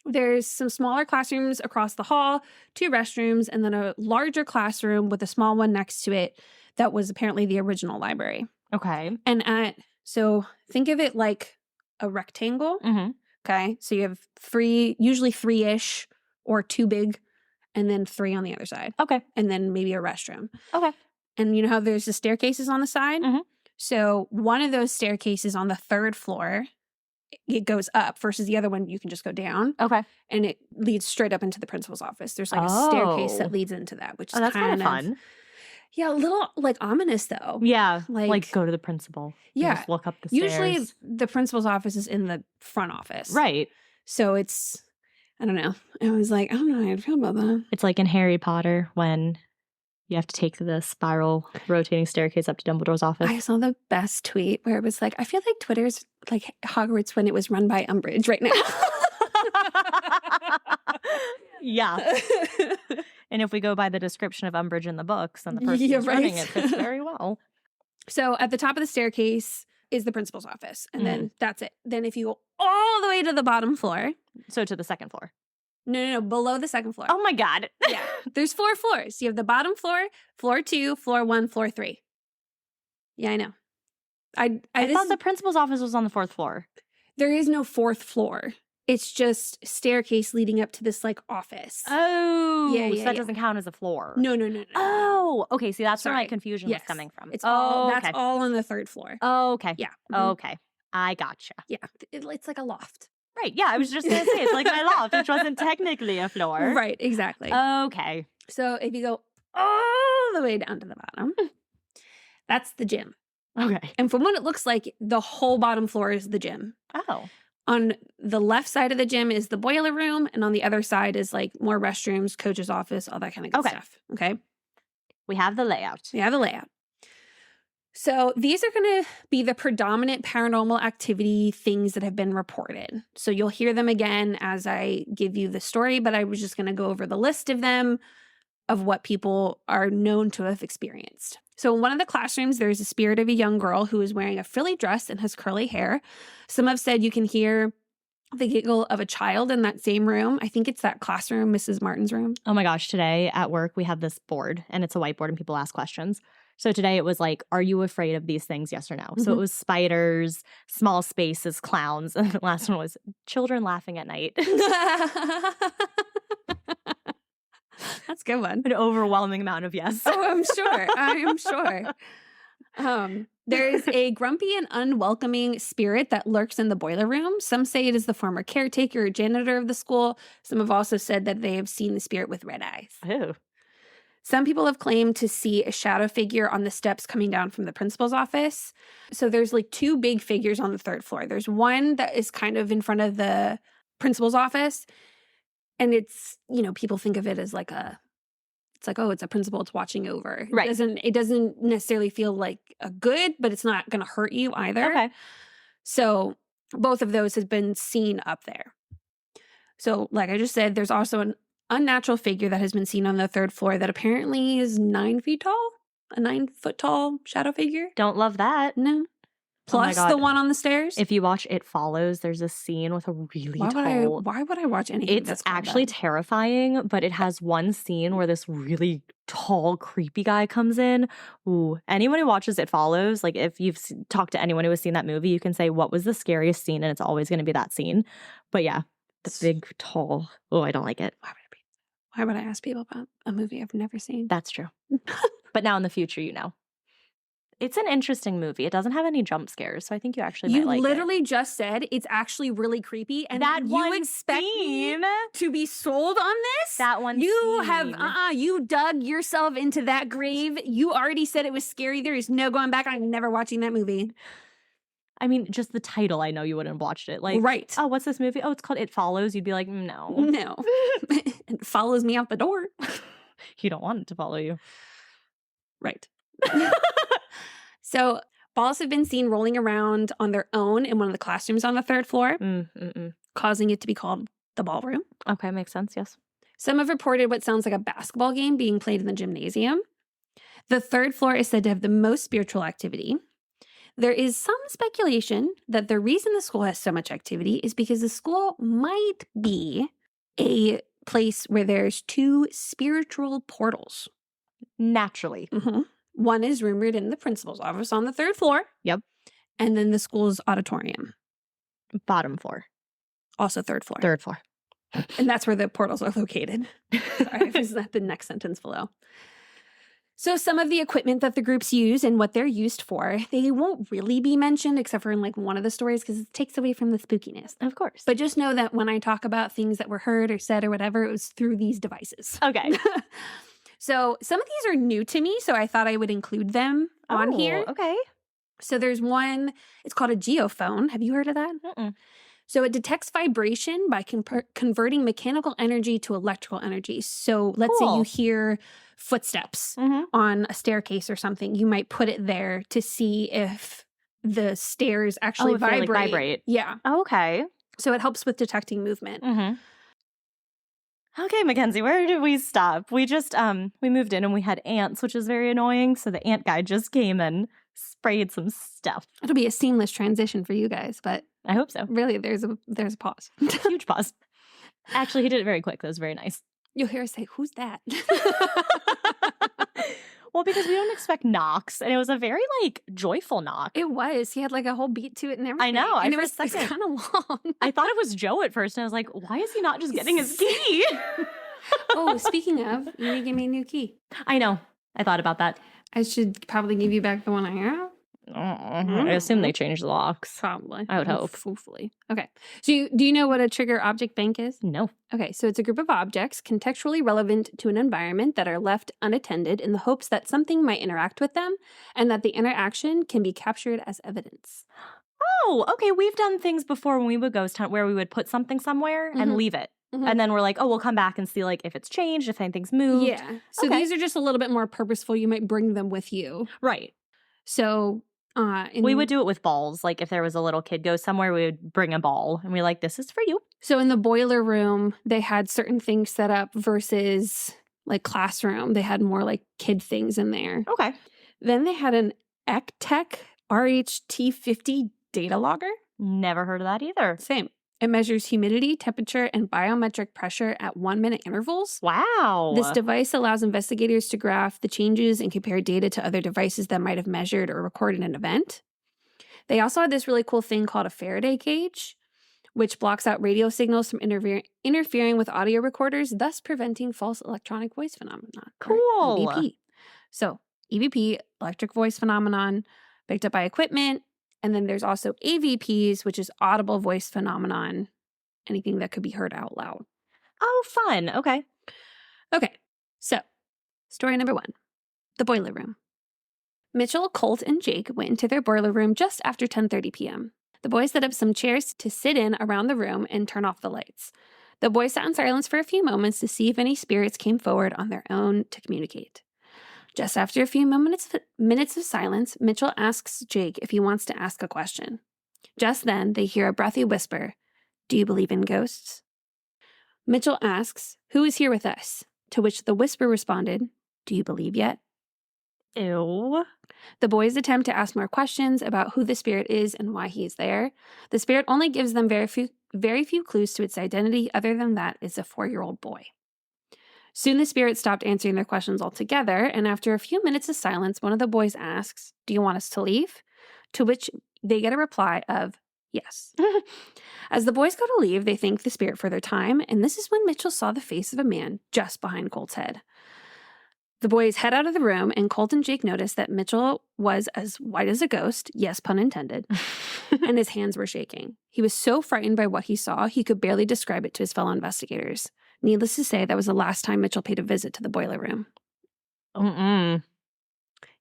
There's some smaller classrooms across the hall, 2 restrooms, and then a larger classroom with a small one next to it that was apparently the original library. Okay. And so think of it like a rectangle. Mm-hmm. Okay. So you have 3, usually 3-ish or 2 big, and then 3 on the other side. Okay. And then maybe a restroom. Okay. And you know how there's the staircases on the side? Mhm. So one of those staircases on the 3rd floor, it goes up versus the other one, you can just go down. Okay. And it leads straight up into the principal's office. There's like a staircase Oh. that leads into that, which is That's kind of fun. Yeah, a little like ominous though. Yeah. Like go to the principal. You yeah. just look up the stairs. Usually the principal's office is in the front office. Right. So it's, I don't know. I was like, I don't know how I feel about that. It's like in Harry Potter when you have to take the spiral rotating staircase up to Dumbledore's office. I saw the best tweet where it was like, I feel like Twitter's like Hogwarts when it was run by Umbridge right now. Yeah. And if we go by the description of Umbridge in the books and the person Yeah, who's running right. it fits very well. So at the top of the staircase is the principal's office. And Mm-hmm. then that's it. Then if you go all the way to the bottom floor. So to the second floor. No, below the second floor. Oh my God. Yeah. There's 4 floors. You have the bottom floor, floor 2, floor 1, floor 3. Yeah, I know. I thought the principal's office was on the 4th floor. There is no 4th floor. It's just staircase leading up to this like office. Oh. Yeah, So yeah, that yeah. doesn't count as a floor. No. Oh. Okay. See, that's where my Sorry. confusion Yes. was coming from. It's all okay. that's all on the 3rd floor. Okay. Yeah. Mhm. Okay. I gotcha. Yeah. It's like a loft. Right. Yeah. I was just going to say it's like my loft, which wasn't technically a floor. Right, exactly. Okay. So if you go all the way down to the bottom, that's the gym. Okay. And from what it looks like, the whole bottom floor is the gym. Oh. On the left side of the gym is the boiler room, and on the other side is like more restrooms, coach's office, all that kind of good Okay. stuff. Okay. We have the layout. We have the layout. So these are going to be the predominant paranormal activity things that have been reported. So you'll hear them again as I give you the story, but I was just going to go over the list of them, of what people are known to have experienced. So in one of the classrooms, there's a spirit of a young girl who is wearing a frilly dress and has curly hair. Some have said you can hear the giggle of a child in that same room. I think it's that classroom, Mrs. Martin's room. Oh my gosh. Today at work, we have this board and it's a whiteboard and people ask questions. So today it was like, are you afraid of these things? Yes or no? So it Mhm. was spiders, small spaces, clowns. And the last one was children laughing at night. That's a good one. An overwhelming amount of yes. Oh, I'm sure. I am sure. There is a grumpy and unwelcoming spirit that lurks in the boiler room. Some say it is the former caretaker or janitor of the school. Some have also said that they have seen the spirit with red eyes. Ew. Some people have claimed to see a shadow figure on the steps coming down from the principal's office. So there's like 2 big figures on the 3rd floor. There's one that is kind of in front of the principal's office. And it's, people think of it as like it's like, oh, it's a principal it's watching over. Right. It doesn't necessarily feel like a good, but it's not going to hurt you either. Okay. So both of those has been seen up there. So, like I just said, there's also an unnatural figure that has been seen on the 3rd floor that apparently is 9 feet tall. A 9-foot tall shadow figure. Don't love that. No. Plus the one on the stairs. If you watch It Follows, there's a scene with a really tall... Why would I watch anything It's that's called actually that? terrifying, but it has one scene where this really tall, creepy guy comes in. Ooh, anyone who watches It Follows, like if you've talked to anyone who has seen that movie, you can say, what was the scariest scene? And it's always going to be that scene. But yeah, the big, tall... Oh, I don't like it. Why would I ask people about a movie I've never seen? That's true. But now in the future, you know. It's an interesting movie. It doesn't have any jump scares, so I think you actually might like it. You literally just said it's actually really creepy, and that you expect me to be sold on this? That one You scene. have, you dug yourself into that grave. You already said it was scary. There is no going back. I'm never watching that movie. I mean, just the title, I know you wouldn't have watched it. Like, right. Oh, what's this movie? Oh, it's called It Follows. You'd be like, no. No. It follows me out the door. You don't want it to follow you. Right. So balls have been seen rolling around on their own in one of the classrooms on the 3rd floor, causing it to be called the ballroom. Okay, makes sense, yes. Some have reported what sounds like a basketball game being played in the gymnasium. The 3rd floor is said to have the most spiritual activity. There is some speculation that the reason the school has so much activity is because the school might be a place where there's 2 spiritual portals. Naturally. Mm-hmm. One is rumored in the principal's office on the 3rd floor. Yep. And then the school's auditorium. Bottom floor. Also 3rd floor. 3rd floor. And that's where the portals are located. Sorry, is that the next sentence below? So some of the equipment that the groups use and what they're used for, they won't really be mentioned except for in like one of the stories because it takes away from the spookiness. Of course. But just know that when I talk about things that were heard or said or whatever, it was through these devices. Okay. So some of these are new to me, so I thought I would include them on here. Okay. So there's one, it's called a geophone. Have you heard of that? Mm-mm. So it detects vibration by converting mechanical energy to electrical energy. So let's say you hear footsteps on a staircase or something. You might put it there to see if the stairs actually vibrate. Like vibrate. Yeah. Okay. So it helps with detecting movement. Okay, Mackenzie, where did we stop? We just, we moved in and we had ants, which is very annoying. So the ant guy just came and sprayed some stuff. It'll be a seamless transition for you guys, but I hope so. Really, there's a pause. Huge pause. Actually, he did it very quick. That was very nice. You'll hear us say, "Who's that?" Well, because we don't expect knocks, and it was a very like joyful knock. It was. He had like a whole beat to it and everything. I know. And it was kind of long. I thought it was Joe at first, and I was like, "Why is he not just getting his key?" Oh, speaking of, you need to give me a new key. I know. I thought about that. I should probably give you back the one I have. I assume they changed the locks. Probably. I would hope. Hopefully. Okay. So do you know what a trigger object bank is? No. Okay. So it's a group of objects contextually relevant to an environment that are left unattended in the hopes that something might interact with them and that the interaction can be captured as evidence. Oh, okay. We've done things before when we would ghost hunt where we would put something somewhere and leave it. And then we're like, oh, we'll come back and see like if it's changed, if anything's moved. Yeah. So these are just a little bit more purposeful. You might bring them with you. Right. So we would do it with balls. Like if there was a little kid go somewhere, we would bring a ball and we're like, this is for you. So in the boiler room, they had certain things set up versus like classroom. They had more like kid things in there. Okay. Then they had an ECTech RHT50 data logger. Never heard of that either. Same. It measures humidity, temperature, and biometric pressure at 1-minute intervals. Wow. This device allows investigators to graph the changes and compare data to other devices that might have measured or recorded an event. They also had this really cool thing called a Faraday cage, which blocks out radio signals from interfering with audio recorders, thus preventing false electronic voice phenomenon. Cool. EVP. So EVP, electric voice phenomenon, picked up by equipment. And then there's also AVPs, which is audible voice phenomenon, anything that could be heard out loud. Oh, fun. Okay. Okay. So, story number 1, the boiler room. Mitchell, Colt, and Jake went into their boiler room just after 10:30 p.m. The boys set up some chairs to sit in around the room and turn off the lights. The boys sat in silence for a few moments to see if any spirits came forward on their own to communicate. Just after a few minutes of silence, Mitchell asks Jake if he wants to ask a question. Just then, they hear a breathy whisper, "Do you believe in ghosts?" Mitchell asks, "Who is here with us?" To which the whisper responded, "Do you believe yet?" Ew. The boys attempt to ask more questions about who the spirit is and why he is there. The spirit only gives them very few clues to its identity. Other than that, it's a 4-year-old boy. Soon the spirit stopped answering their questions altogether, and after a few minutes of silence, one of the boys asks, "Do you want us to leave?" To which they get a reply of, "Yes." As the boys go to leave, they thank the spirit for their time, and this is when Mitchell saw the face of a man just behind Colt's head. The boys head out of the room, and Colt and Jake notice that Mitchell was as white as a ghost, yes, pun intended, and his hands were shaking. He was so frightened by what he saw, he could barely describe it to his fellow investigators. Needless to say, that was the last time Mitchell paid a visit to the boiler room.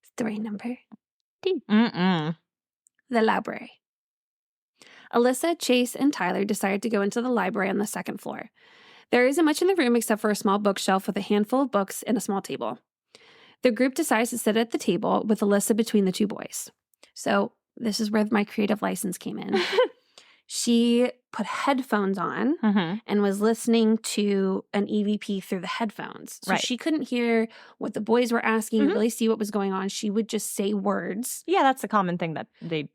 Story number 2. The library. Alyssa, Chase, and Tyler decided to go into the library on the 2nd floor. There isn't much in the room except for a small bookshelf with a handful of books and a small table. The group decides to sit at the table with Alyssa between the 2 boys. So this is where my creative license came in. She put headphones on and was listening to an EVP through the headphones. So she couldn't hear what the boys were asking, really see what was going on. She would just say words. Yeah, that's a common thing that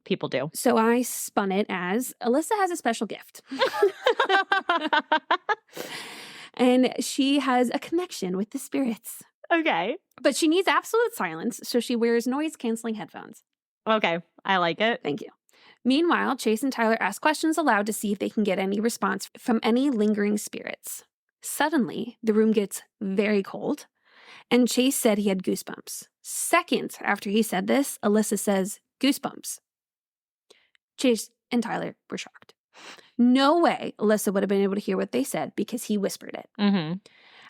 people do. So I spun it as Alyssa has a special gift. And she has a connection with the spirits. Okay. But she needs absolute silence, so she wears noise-canceling headphones. Okay, I like it. Thank you. Meanwhile, Chase and Tyler ask questions aloud to see if they can get any response from any lingering spirits. Suddenly, the room gets very cold, and Chase said he had goosebumps. Seconds after he said this, Alyssa says, "Goosebumps." Chase and Tyler were shocked. No way Alyssa would have been able to hear what they said because he whispered it.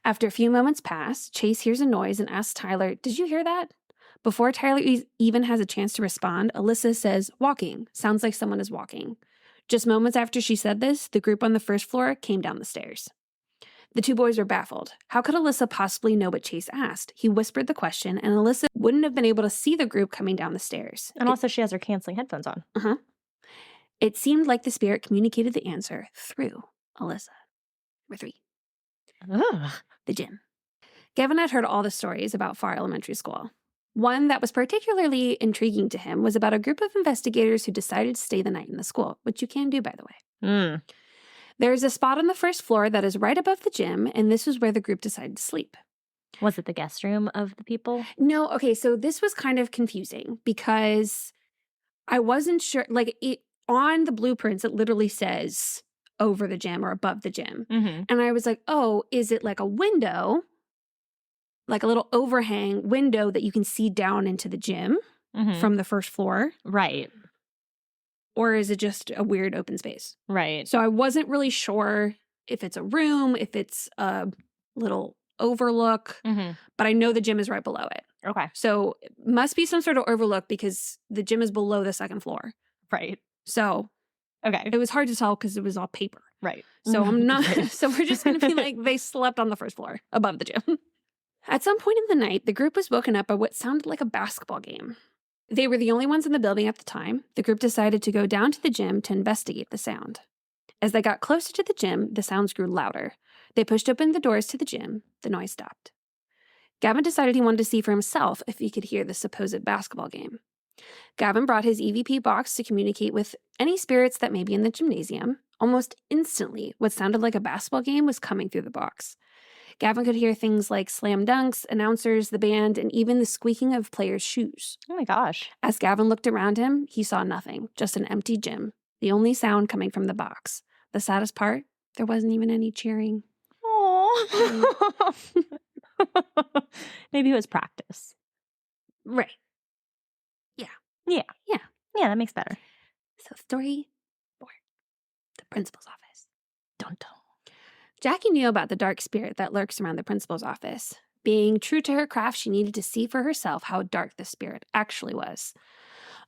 After a few moments pass, Chase hears a noise and asks Tyler, "Did you hear that?" Before Tyler even has a chance to respond, Alyssa says, "Walking. Sounds like someone is walking." Just moments after she said this, the group on the 1st floor came down the stairs. The 2 boys were baffled. How could Alyssa possibly know what Chase asked? He whispered the question, and Alyssa wouldn't have been able to see the group coming down the stairs. And also she has her canceling headphones on. It seemed like the spirit communicated the answer through Alyssa. Number 3. The gym. Gavin had heard all the stories about Farrar Elementary School. One that was particularly intriguing to him was about a group of investigators who decided to stay the night in the school, which you can do, by the way. There is a spot on the 1st floor that is right above the gym, and this was where the group decided to sleep. Was it the guest room of the people? No, okay, so this was kind of confusing because I wasn't sure, on the blueprints, it literally says over the gym or above the gym. And I was like, oh, is it like a window? Like a little overhang window that you can see down into the gym from the 1st floor. Right. Or is it just a weird open space? Right. So I wasn't really sure if it's a room, if it's a little overlook, but I know the gym is right below it. Okay. So it must be some sort of overlook because the gym is below the 2nd floor. Right. So it was hard to tell because it was all paper. Right. So I'm not, so we're just going to be like, they slept on the 1st floor above the gym. At some point in the night, the group was woken up by what sounded like a basketball game. They were the only ones in the building at the time. The group decided to go down to the gym to investigate the sound. As they got closer to the gym, the sounds grew louder. They pushed open the doors to the gym. The noise stopped. Gavin decided he wanted to see for himself if he could hear the supposed basketball game. Gavin brought his EVP box to communicate with any spirits that may be in the gymnasium. Almost instantly, what sounded like a basketball game was coming through the box. Gavin could hear things like slam dunks, announcers, the band, and even the squeaking of players' shoes. Oh my gosh. As Gavin looked around him, he saw nothing, just an empty gym, the only sound coming from the box. The saddest part, there wasn't even any cheering. Oh. Maybe it was practice. Right. Yeah, that makes better. So story 4, the principal's office. Dun dun. Jackie knew about the dark spirit that lurks around the principal's office. Being true to her craft, she needed to see for herself how dark the spirit actually was.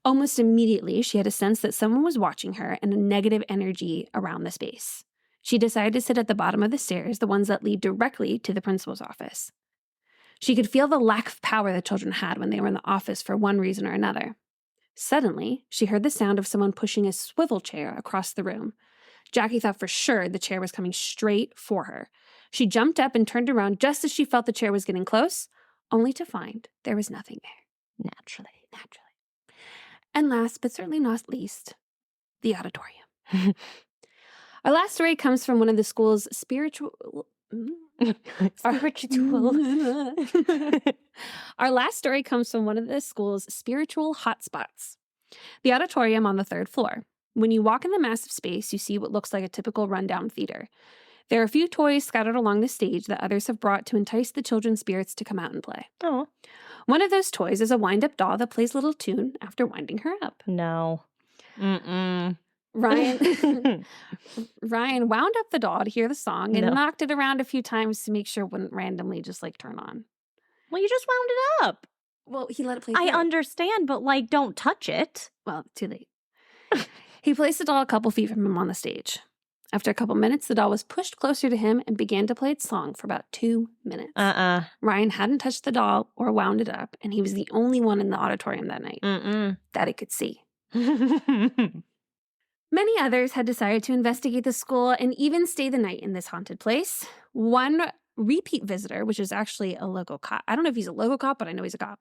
Almost immediately, she had a sense that someone was watching her and a negative energy around the space. She decided to sit at the bottom of the stairs, the ones that lead directly to the principal's office. She could feel the lack of power the children had when they were in the office for one reason or another. Suddenly, she heard the sound of someone pushing a swivel chair across the room. Jackie thought for sure the chair was coming straight for her. She jumped up and turned around just as she felt the chair was getting close, only to find there was nothing there. Naturally. And last, but certainly not least, the auditorium. Our last story comes from one of the school's spiritual. Our last story comes from one of the school's spiritual hotspots, the auditorium on the 3rd floor. When you walk in the massive space, you see what looks like a typical rundown theater. There are a few toys scattered along the stage that others have brought to entice the children's spirits to come out and play. Oh. One of those toys is a wind-up doll that plays a little tune after winding her up. No. Ryan wound up the doll to hear the song and knocked it around a few times to make sure it wouldn't randomly just like turn on. Well, you just wound it up. Well, he let it play. I understand, but like, don't touch it. Well, too late. He placed the doll a couple feet from him on the stage. After a couple minutes, the doll was pushed closer to him and began to play its song for about 2 minutes. Ryan hadn't touched the doll or wound it up, and he was the only one in the auditorium that night that he could see. Many others had decided to investigate the school and even stay the night in this haunted place. One repeat visitor, which is actually a local cop. I don't know if he's a local cop, but I know he's a cop.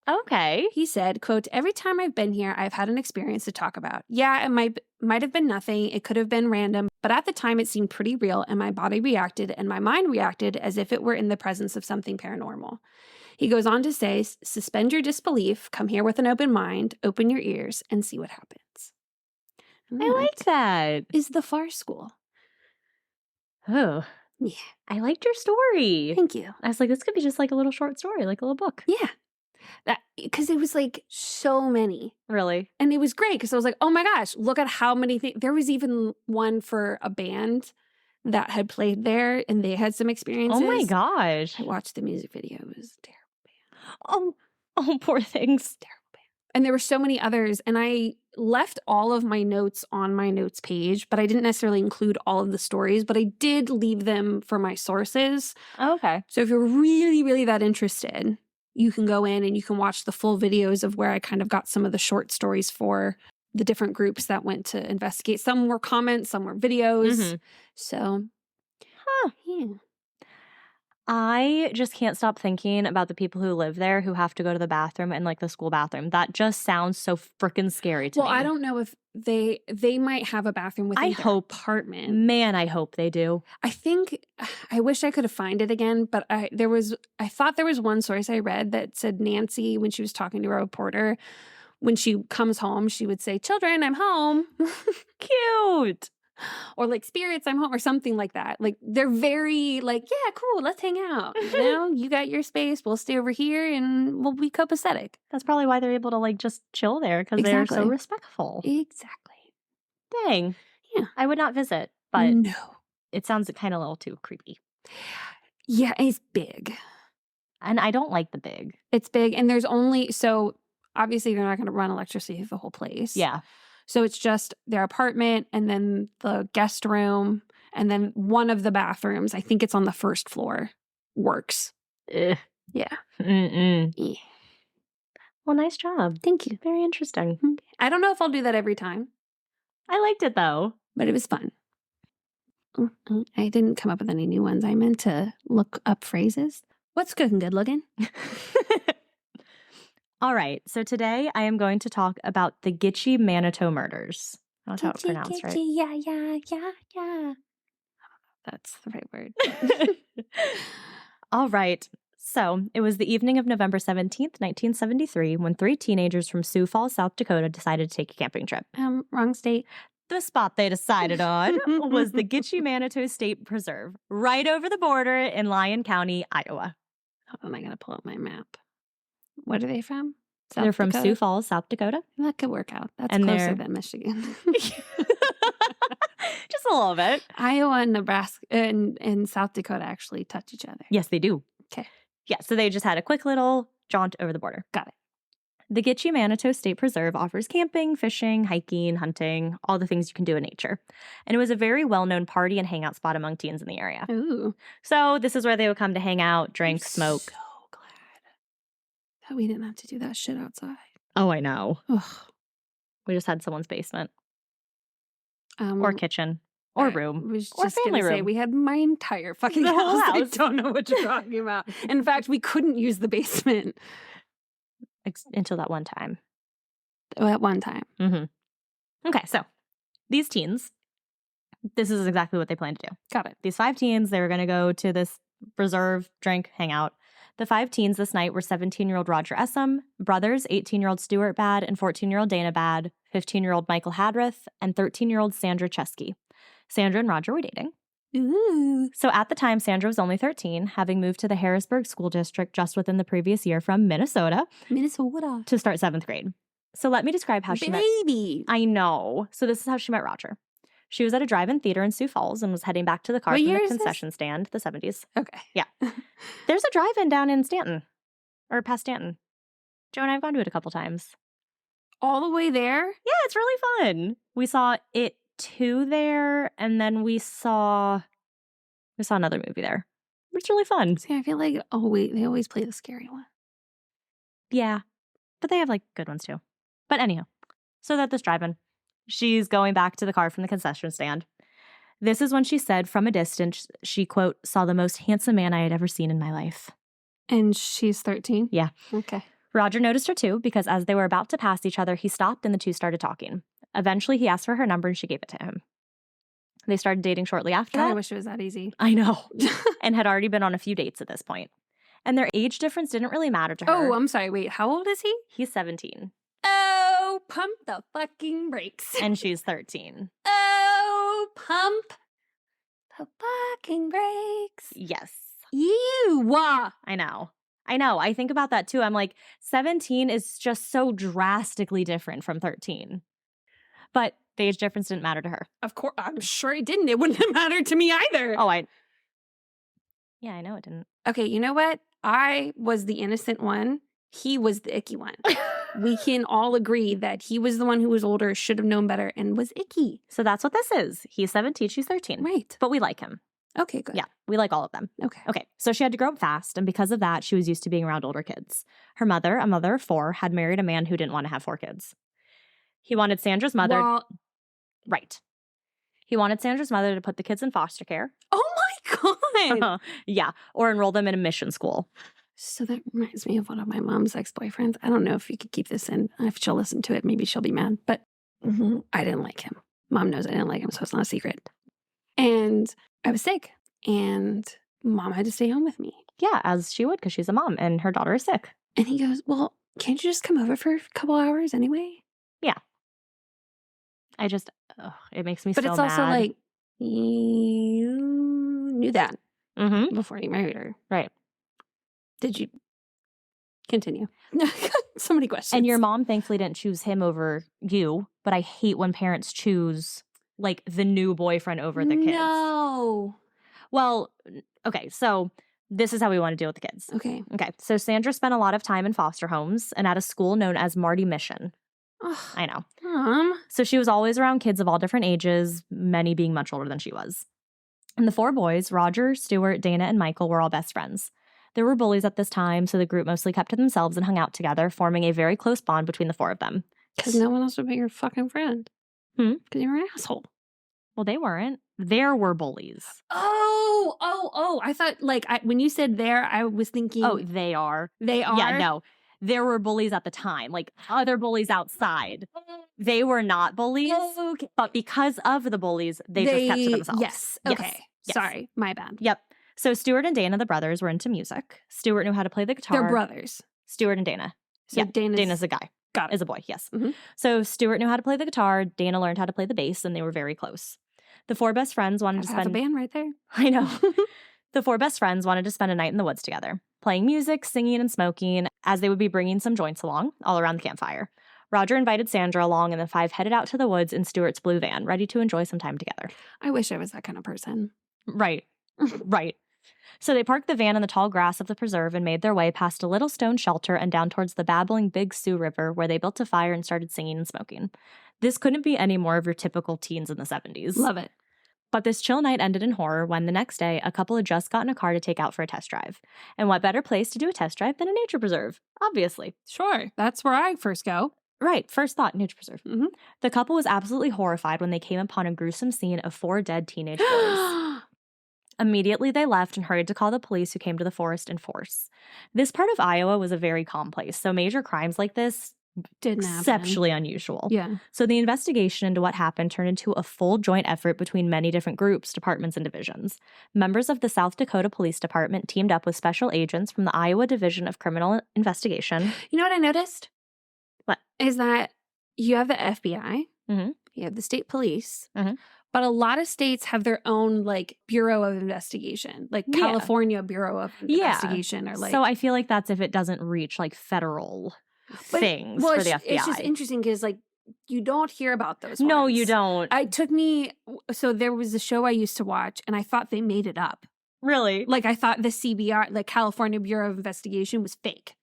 Okay. He said, quote, "Every time I've been here, I've had an experience to talk about. Yeah, it might have been nothing. It could have been random. But at the time, it seemed pretty real, and my body reacted, and my mind reacted as if it were in the presence of something paranormal." He goes on to say, "Suspend your disbelief, come here with an open mind, open your ears, and see what happens." And I like that. Is the Farrar School. Oh. Yeah. I liked your story. Thank you. I was like, this could be just like a little short story, like a little book. Yeah. Because it was like so many. Really? And it was great because I was like, oh my gosh, look at how many things. There was even one for a band that had played there and they had some experiences. Oh my gosh. I watched the music video. It was terrible. Oh, poor things. Terrible. And there were so many others. And I left all of my notes on my notes page, but I didn't necessarily include all of the stories, but I did leave them for my sources. Oh, okay. So if you're really, really that interested, you can go in and you can watch the full videos of where I kind of got some of the short stories for the different groups that went to investigate. Some were comments, some were videos. So, yeah. I just can't stop thinking about the people who live there who have to go to the bathroom and like the school bathroom. That just sounds so freaking scary to me. Well, I don't know if they might have a bathroom within their apartment. Man, I hope they do. I wish I could have found it again, but I thought there was one source I read that said Nancy, when she was talking to a reporter, when she comes home, she would say, "Children, I'm home." Cute. Or like, "Spirits, I'm home," or something like that. Like they're very like, "Yeah, cool, let's hang out. You know, you got your space, we'll stay over here and we'll be copacetic." That's probably why they're able to like just chill there because they're so respectful. Exactly. Dang. Yeah. I would not visit, but no. It sounds kind of a little too creepy. Yeah, it's big. And I don't like the big. It's big. And so obviously they're not going to run electricity through the whole place. Yeah. So it's just their apartment and then the guest room and then one of the bathrooms, I think it's on the 1st floor, works. Ugh. Yeah. Yeah. Well, nice job. Thank you. Very interesting. I don't know if I'll do that every time. I liked it though. But it was fun. I didn't come up with any new ones. I meant to look up phrases. What's cooking good looking? All right. So today I am going to talk about the Gitchie Manitou murders. That's how it's pronounced, right? Yeah. That's the right word. All right. So it was the evening of November 17th, 1973, when 3 teenagers from Sioux Falls, South Dakota decided to take a camping trip. Wrong state. The spot they decided on was the Gitchie Manitou State Preserve, right over the border in Lyon County, Iowa. Hold on, I gotta pull up my map. What are they from? They're from Sioux Falls, South Dakota. That could work out. That's closer than Michigan. Just a little bit. Iowa and Nebraska and South Dakota actually touch each other. Yes, they do. Okay. Yeah, so they just had a quick little jaunt over the border. Got it. The Gitchie Manitou State Preserve offers camping, fishing, hiking, hunting, all the things you can do in nature. And it was a very well-known party and hangout spot among teens in the area. Ooh. So this is where they would come to hang out, drink, smoke. So glad that we didn't have to do that shit outside. Oh, I know. Ugh. We just had someone's basement. Or kitchen. or room I was or just family gonna say, room. we had my entire fucking The whole house. I house. don't know what you're talking about. In fact, we couldn't use the basement Until that one time. at one time. Mm-hmm. Okay, so these teens, this is exactly what they plan to do. Got it. These 5 teens, they were going to go to this reserve, drink, hang out. The 5 teens this night were 17-year-old Roger Essam, brothers 18-year-old Stuart Bad and 14-year-old Dana Bad, 15-year-old Michael Hadrith, and 13-year-old Sandra Chesky. Sandra and Roger were dating. Ooh. So at the time, Sandra was only 13, having moved to the Harrisburg School District just within the previous year from Minnesota to start 7th grade. So let me describe how she met. Baby. I know. So this is how she met Roger. She was at a drive-in theater in Sioux Falls and was heading back to the car What from year the is this? concession stand, the 70s. Okay. Yeah. There's a drive-in down in Stanton, or past Stanton. Joe and I have gone to it a couple times. All the way there? Yeah, it's really fun. We saw It 2 there, and then we saw another movie there. It's really fun. See, I feel like, they always play the scary one. Yeah, but they have like good ones too. But anyhow, so at this drive-in, she's going back to the car from the concession stand. This is when she said from a distance, she, quote, saw the most handsome man I had ever seen in my life. And she's 13? Yeah. Okay. Roger noticed her too, because as they were about to pass each other, he stopped and the two started talking. Eventually, he asked for her number and she gave it to him. They started dating shortly after God, that. I wish it was that easy. I know. And had already been on a few dates at this point. And their age difference didn't really matter to her. Oh, I'm sorry. Wait, how old is he? He's 17. Oh, pump the fucking brakes. And she's 13. Oh, pump the fucking brakes. Yes. You. I know. I think about that too. I'm like, 17 is just so drastically different from 13. But the age difference didn't matter to her. Of course, I'm sure it didn't. It wouldn't have mattered to me either. Oh, yeah, I know it didn't. Okay, you know what? I was the innocent one. He was the icky one. We can all agree that he was the one who was older, should have known better, and was icky. So that's what this is. He's 17, she's 13. Right. But we like him. Okay, good. Yeah, we like all of them. Okay. So she had to grow up fast, and because of that, she was used to being around older kids. Her mother, a mother of 4, had married a man who didn't want to have 4 kids. He wanted Sandra's mother... Well, right. He wanted Sandra's mother to put the kids in foster care. oh my God. Yeah, or enroll them in a mission school. So that reminds me of one of my mom's ex-boyfriends. I don't know if you could keep this in. If she'll listen to it, maybe she'll be mad. But I didn't like him. Mom knows I didn't like him, so it's not a secret. And I was sick, and Mom had to stay home with me. Yeah, as she would, because she's a mom, and her daughter is sick. And he goes, well, can't you just come over for a couple hours anyway? Yeah. It makes me so mad. But it's also like, you knew that before you married her. Right. Did you continue? So many questions. And your mom thankfully didn't choose him over you, but I hate when parents choose like the new boyfriend over the kids. No. Well, okay, so this is how we want to deal with the kids. Okay. Okay, so Sandra spent a lot of time in foster homes and at a school known as Marty Mission. Ugh. I know. Mom. So she was always around kids of all different ages, many being much older than she was. And the 4 boys, Roger, Stuart, Dana, and Michael, were all best friends. There were bullies at this time, so the group mostly kept to themselves and hung out together, forming a very close bond between the 4 of them. Because no one else would be your fucking friend. Because you're an asshole. Well, they weren't. There were bullies. Oh. I thought, when you said there, I was thinking. Oh, they are. They are? Yeah, no. There were bullies at the time, like other bullies outside. They were not bullies, Okay. but because of the bullies, they just kept to themselves. Yes. Okay. Yes. Sorry. My bad. Yep. So Stuart and Dana, the brothers, were into music. Stuart knew how to play the guitar. They're brothers. Stuart and Dana. So yeah, Dana's a guy. Got it. Is a boy, yes. Mhm. So Stuart knew how to play the guitar. Dana learned how to play the bass, and they were very close. The 4 best friends wanted to Half a spend... band right there. I know. The 4 best friends wanted to spend a night in the woods together, playing music, singing, and smoking, as they would be bringing some joints along, all around the campfire. Roger invited Sandra along, and the 5 headed out to the woods in Stuart's blue van, ready to enjoy some time together. I wish I was that kind of person. Right. Right. So they parked the van in the tall grass of the preserve and made their way past a little stone shelter and down towards the babbling Big Sioux River, where they built a fire and started singing and smoking. This couldn't be any more of your typical teens in the 70s. Love it. But this chill night ended in horror when the next day, a couple had just gotten a car to take out for a test drive. And what better place to do a test drive than a nature preserve? Obviously. Sure. That's where I first go. Right. First thought, nature preserve. Mm-hmm. The couple was absolutely horrified when they came upon a gruesome scene of 4 dead teenage boys. Immediately, they left and hurried to call the police, who came to the forest in force. This part of Iowa was a very calm place, so major crimes like this Didn't happen. exceptionally unusual. Yeah. So the investigation into what happened turned into a full joint effort between many different groups, departments, and divisions. Members of the South Dakota Police Department teamed up with special agents from the Iowa Division of Criminal Investigation. You know what I noticed? What? Is that you have the FBI, Mhm. you have the state police, Mhm. but a lot of states have their own like Bureau of Investigation, like Yeah. California Bureau of Investigation, or like. So I feel like that's if it doesn't reach like federal things well, for the FBI. It's just interesting because like you don't hear about those. No, ones. you don't. So there was a show I used to watch, and I thought they made it up. Really? Like I thought the CBR, like California Bureau of Investigation, was fake.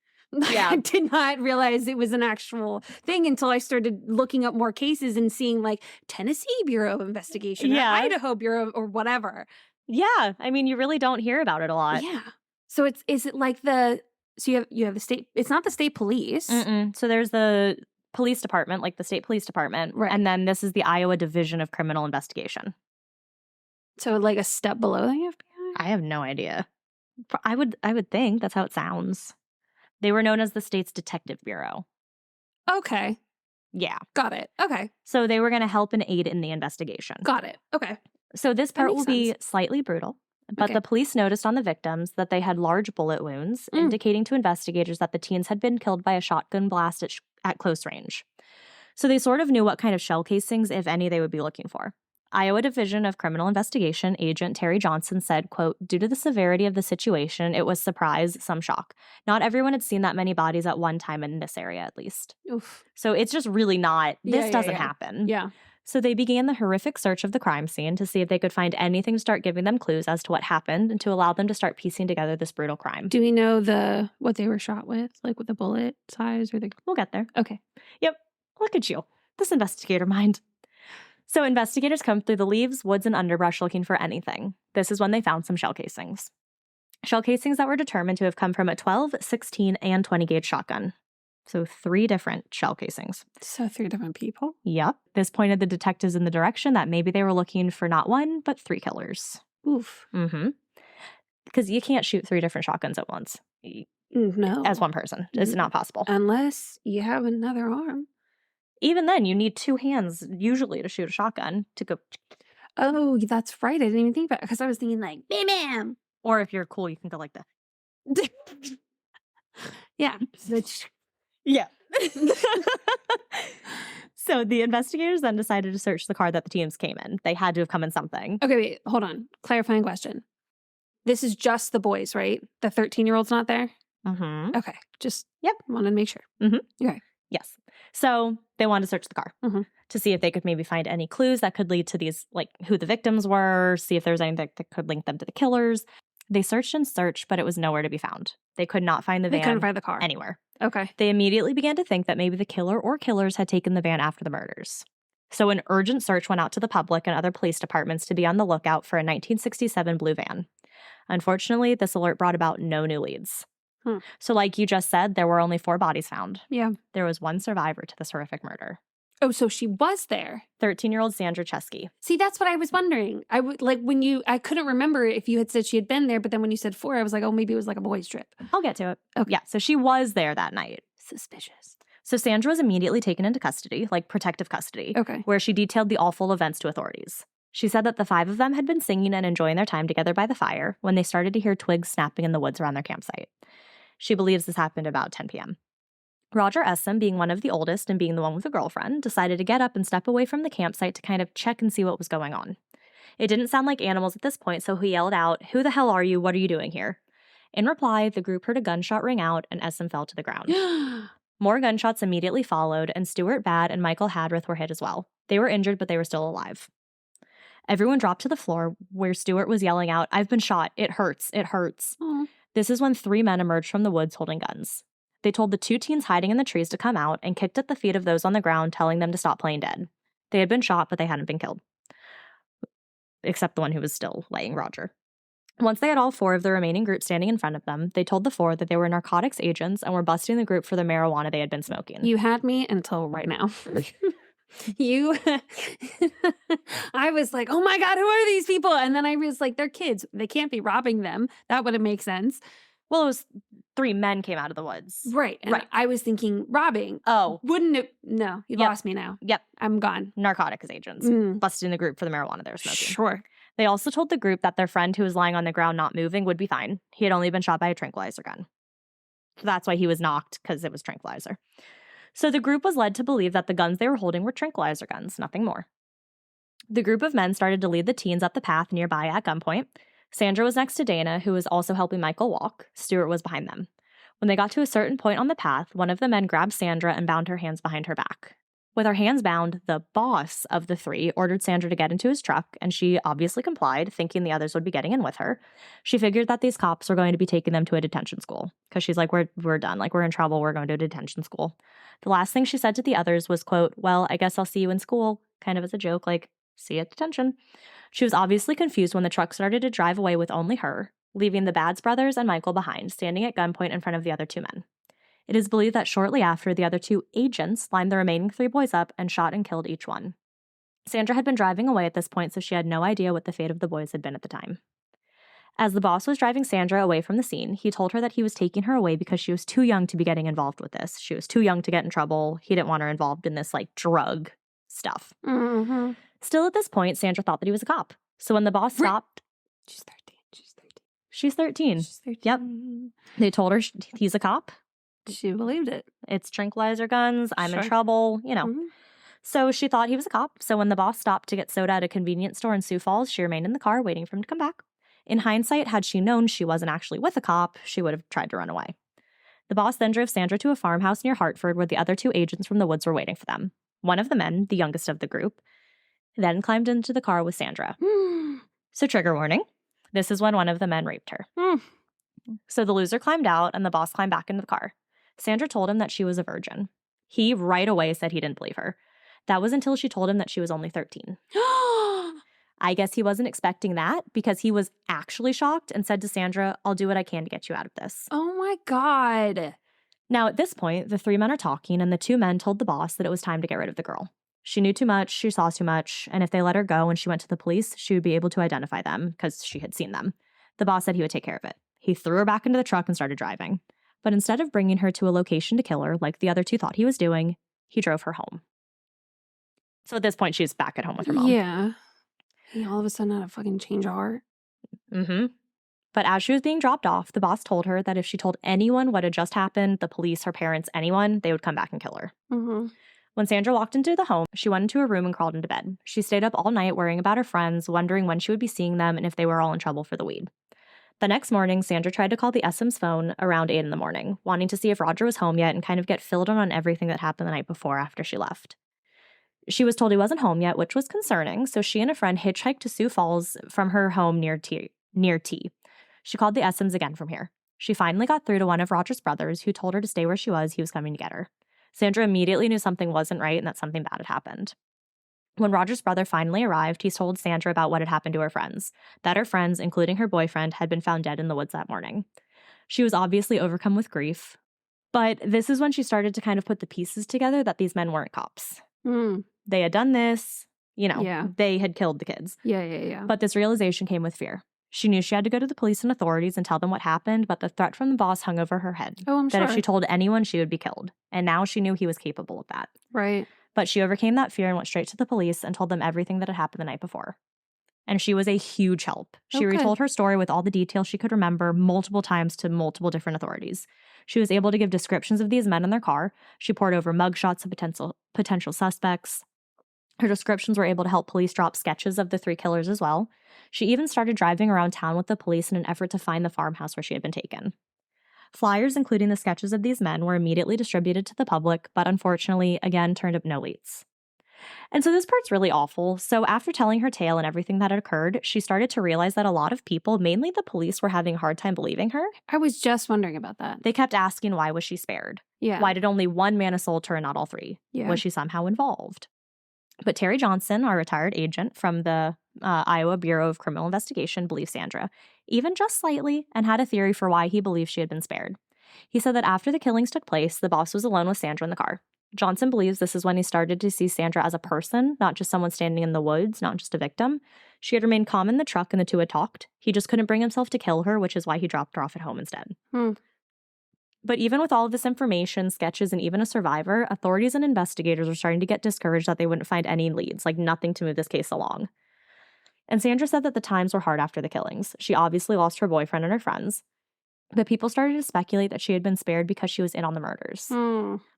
Yeah. I did not realize it was an actual thing until I started looking up more cases and seeing like Tennessee Bureau of Investigation, or Idaho Bureau, or whatever. Yeah, I mean, you really don't hear about it a lot. Yeah. So is it like you have the state? It's not the state police. Mm-mm. So there's the police department, like the state police department, Right. And then this is the Iowa Division of Criminal Investigation. So like a step below the FBI. I have no idea. I would think that's how it sounds. They were known as the state's detective bureau. Okay. Yeah. Got it. Okay. So they were going to help and aid in the investigation. Got it. Okay. So this That part makes will be sense. slightly brutal, but Okay. the police noticed on the victims that they had large bullet wounds, indicating to investigators that the teens had been killed by a shotgun blast at close range. So they sort of knew what kind of shell casings, if any, they would be looking for. Iowa Division of Criminal Investigation agent Terry Johnson said, quote, "Due to the severity of the situation, it was surprise, some shock. Not everyone had seen that many bodies at one time in this area, at least." Oof. So it's just really not, this Yeah, doesn't yeah. happen. Yeah. So they began the horrific search of the crime scene to see if they could find anything to start giving them clues as to what happened and to allow them to start piecing together this brutal crime. Do we know what they were shot with, like with the bullet size or the? We'll get there. Okay. Yep. Look at you. This investigator mind. So investigators combed through the leaves, woods, and underbrush looking for anything. This is when they found some shell casings. Shell casings that were determined to have come from a 12, 16, and 20 gauge shotgun. So 3 different shell casings. So 3 different people. Yep. This pointed the detectives in the direction that maybe they were looking for not 1, but 3 killers. Oof. Mm-hmm. Because you can't shoot 3 different shotguns at once. No. As one person. It's not possible. Unless you have another arm. Even then, you need 2 hands usually to shoot a shotgun to go. Oh, that's right. I didn't even think about it because I was thinking like, bam, bam. Or if you're cool, you can go like that. Yeah. Yeah. So the investigators then decided to search the car that the teams came in. They had to have come in something. Okay, wait, hold on. Clarifying question. This is just the boys, right? The 13-year-old's not there? Mm-hmm. Okay. Just Yep. Wanted to make sure. Mm-hmm. Okay. Yes. So they wanted to search the car to see if they could maybe find any clues that could lead to these, like who the victims were, see if there was anything that could link them to the killers. They searched and searched, but it was nowhere to be found. They could not find the van. They couldn't find the car. Anywhere. Okay. They immediately began to think that maybe the killer or killers had taken the van after the murders. So an urgent search went out to the public and other police departments to be on the lookout for a 1967 blue van. Unfortunately, this alert brought about no new leads. So like you just said, there were only 4 bodies found. Yeah. There was 1 survivor to this horrific murder. Oh, so she was there. 13-year-old Sandra Chesky. See, that's what I was wondering. I couldn't remember if you had said she had been there, but then when you said 4, I was like, oh, maybe it was like a boys' trip. I'll get to it. Okay. Yeah, so she was there that night. Suspicious. So Sandra was immediately taken into custody, like protective custody, Okay. where she detailed the awful events to authorities. She said that the 5 of them had been singing and enjoying their time together by the fire when they started to hear twigs snapping in the woods around their campsite. She believes this happened about 10 p.m. Roger Essam, being one of the oldest and being the one with a girlfriend, decided to get up and step away from the campsite to kind of check and see what was going on. It didn't sound like animals at this point, so he yelled out, "Who the hell are you? What are you doing here?" In reply, the group heard a gunshot ring out and Essam fell to the ground. More gunshots immediately followed, and Stuart Badd and Michael Hadrith were hit as well. They were injured, but they were still alive. Everyone dropped to the floor, where Stuart was yelling out, "I've been shot. It hurts. It hurts." Aww. This is when 3 men emerged from the woods holding guns. They told the 2 teens hiding in the trees to come out and kicked at the feet of those on the ground, telling them to stop playing dead. They had been shot, but they hadn't been killed. Except the one who was still laying, Roger. Once they had all 4 of the remaining group standing in front of them, they told the 4 that they were narcotics agents and were busting the group for the marijuana they had been smoking. You had me until right now. I was like, oh my God, who are these people? And then I was like, they're kids. They can't be robbing them. That wouldn't make sense. Well, it was 3 men came out of the woods. Right. And Right. I was thinking robbing. Oh. Wouldn't it? No, you Yep. lost me now. Yep. I'm gone. Narcotics agents. Mm. Busting the group for the marijuana they were smoking. Sure. They also told the group that their friend who was lying on the ground not moving would be fine. He had only been shot by a tranquilizer gun. So that's why he was knocked, because it was tranquilizer. So the group was led to believe that the guns they were holding were tranquilizer guns, nothing more. The group of men started to lead the teens up the path nearby at gunpoint. Sandra was next to Dana, who was also helping Michael walk. Stuart was behind them. When they got to a certain point on the path, one of the men grabbed Sandra and bound her hands behind her back. With her hands bound, the boss of the 3 ordered Sandra to get into his truck, and she obviously complied, thinking the others would be getting in with her. She figured that these cops were going to be taking them to a detention school, because she's like, we're done. Like, we're in trouble. We're going to a detention school. The last thing she said to the others was, quote, well, I guess I'll see you in school, kind of as a joke, like, see you at detention. She was obviously confused when the truck started to drive away with only her, leaving the Bads brothers and Michael behind, standing at gunpoint in front of the other 2 men. It is believed that shortly after, the other 2 agents lined the remaining 3 boys up and shot and killed each one. Sandra had been driving away at this point, so she had no idea what the fate of the boys had been at the time. As the boss was driving Sandra away from the scene, he told her that he was taking her away because she was too young to be getting involved with this. She was too young to get in trouble. He didn't want her involved in this, like, drug stuff. Mm-hmm. Still at this point, Sandra thought that he was a cop. So when the boss stopped... She's 13. She's 13. She's 13. Yep. They told her he's a cop. She believed it. It's tranquilizer guns. I'm in Sure. trouble, you know. Mhm. So she thought he was a cop. So when the boss stopped to get soda at a convenience store in Sioux Falls, she remained in the car waiting for him to come back. In hindsight, had she known she wasn't actually with a cop, she would have tried to run away. The boss then drove Sandra to a farmhouse near Hartford where the other 2 agents from the woods were waiting for them. One of the men, the youngest of the group, then climbed into the car with Sandra. So trigger warning. This is when one of the men raped her. So the loser climbed out and the boss climbed back into the car. Sandra told him that she was a virgin. He right away said he didn't believe her. That was until she told him that she was only 13. I guess he wasn't expecting that because he was actually shocked and said to Sandra, I'll do what I can to get you out of this. Oh my God. Now, at this point, the 3 men are talking and the 2 men told the boss that it was time to get rid of the girl. She knew too much, she saw too much, and if they let her go and she went to the police, she would be able to identify them because she had seen them. The boss said he would take care of it. He threw her back into the truck and started driving. But instead of bringing her to a location to kill her, like the other 2 thought he was doing, he drove her home. So at this point, she's back at home with her mom. Yeah. He all of a sudden had a fucking change of heart. Mm-hmm. But as she was being dropped off, the boss told her that if she told anyone what had just happened, the police, her parents, anyone, they would come back and kill her. Mm-hmm. When Sandra walked into the home, she went into her room and crawled into bed. She stayed up all night worrying about her friends, wondering when she would be seeing them and if they were all in trouble for the weed. The next morning, Sandra tried to call the SM's phone around 8 in the morning, wanting to see if Roger was home yet and kind of get filled in on everything that happened the night before after she left. She was told he wasn't home yet, which was concerning, so she and a friend hitchhiked to Sioux Falls from her home near T. She called the SM's again from here. She finally got through to one of Roger's brothers, who told her to stay where she was. He was coming to get her. Sandra immediately knew something wasn't right and that something bad had happened. When Roger's brother finally arrived, he told Sandra about what had happened to her friends, that her friends, including her boyfriend, had been found dead in the woods that morning. She was obviously overcome with grief, but this is when she started to kind of put the pieces together that these men weren't cops. They had done this, they had killed the kids. Yeah. But this realization came with fear. She knew she had to go to the police and authorities and tell them what happened, but the threat from the boss hung over her head. Oh, I'm sure. That if she told anyone, she would be killed. And now she knew he was capable of that. Right. But she overcame that fear and went straight to the police and told them everything that had happened the night before. And she was a huge help. She retold her story with all the details she could remember multiple times to multiple different authorities. She was able to give descriptions of these men in their car. She poured over mugshots of potential suspects. Her descriptions were able to help police drop sketches of the 3 killers as well. She even started driving around town with the police in an effort to find the farmhouse where she had been taken. Flyers, including the sketches of these men, were immediately distributed to the public, but unfortunately, again, turned up no leads. And so this part's really awful. So after telling her tale and everything that had occurred, she started to realize that a lot of people, mainly the police, were having a hard time believing her. I was just wondering about that. They kept asking, why was she spared? Yeah. Why did only one man assault her and not all 3? Yeah. Was she somehow involved? But Terry Johnson, our retired agent from the Iowa Bureau of Criminal Investigation, believes Sandra. even just slightly, and had a theory for why he believed she had been spared. He said that after the killings took place, the boss was alone with Sandra in the car. Johnson believes this is when he started to see Sandra as a person, not just someone standing in the woods, not just a victim. She had remained calm in the truck and the two had talked. He just couldn't bring himself to kill her, which is why he dropped her off at home instead. But even with all of this information, sketches, and even a survivor, authorities and investigators were starting to get discouraged that they wouldn't find any leads, like nothing to move this case along. And Sandra said that the times were hard after the killings. She obviously lost her boyfriend and her friends. But people started to speculate that she had been spared because she was in on the murders.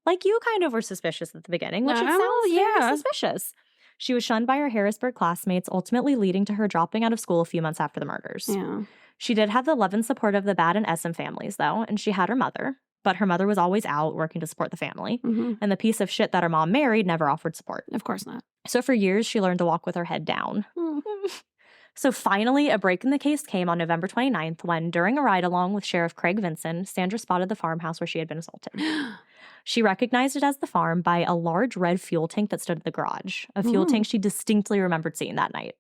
Like you kind of were suspicious at the beginning, which it sounds very suspicious. She was shunned by her Harrisburg classmates, ultimately leading to her dropping out of school a few months after the murders. Yeah. She did have the love and support of the Bad and Essen families, though, and she had her mother. But her mother was always out working to support the family. And the piece of shit that her mom married never offered support. Of course not. So for years, she learned to walk with her head down. So finally, a break in the case came on November 29th when, during a ride-along with Sheriff Craig Vinson, Sandra spotted the farmhouse where she had been assaulted. She recognized it as the farm by a large red fuel tank that stood in the garage, a fuel tank she distinctly remembered seeing that night.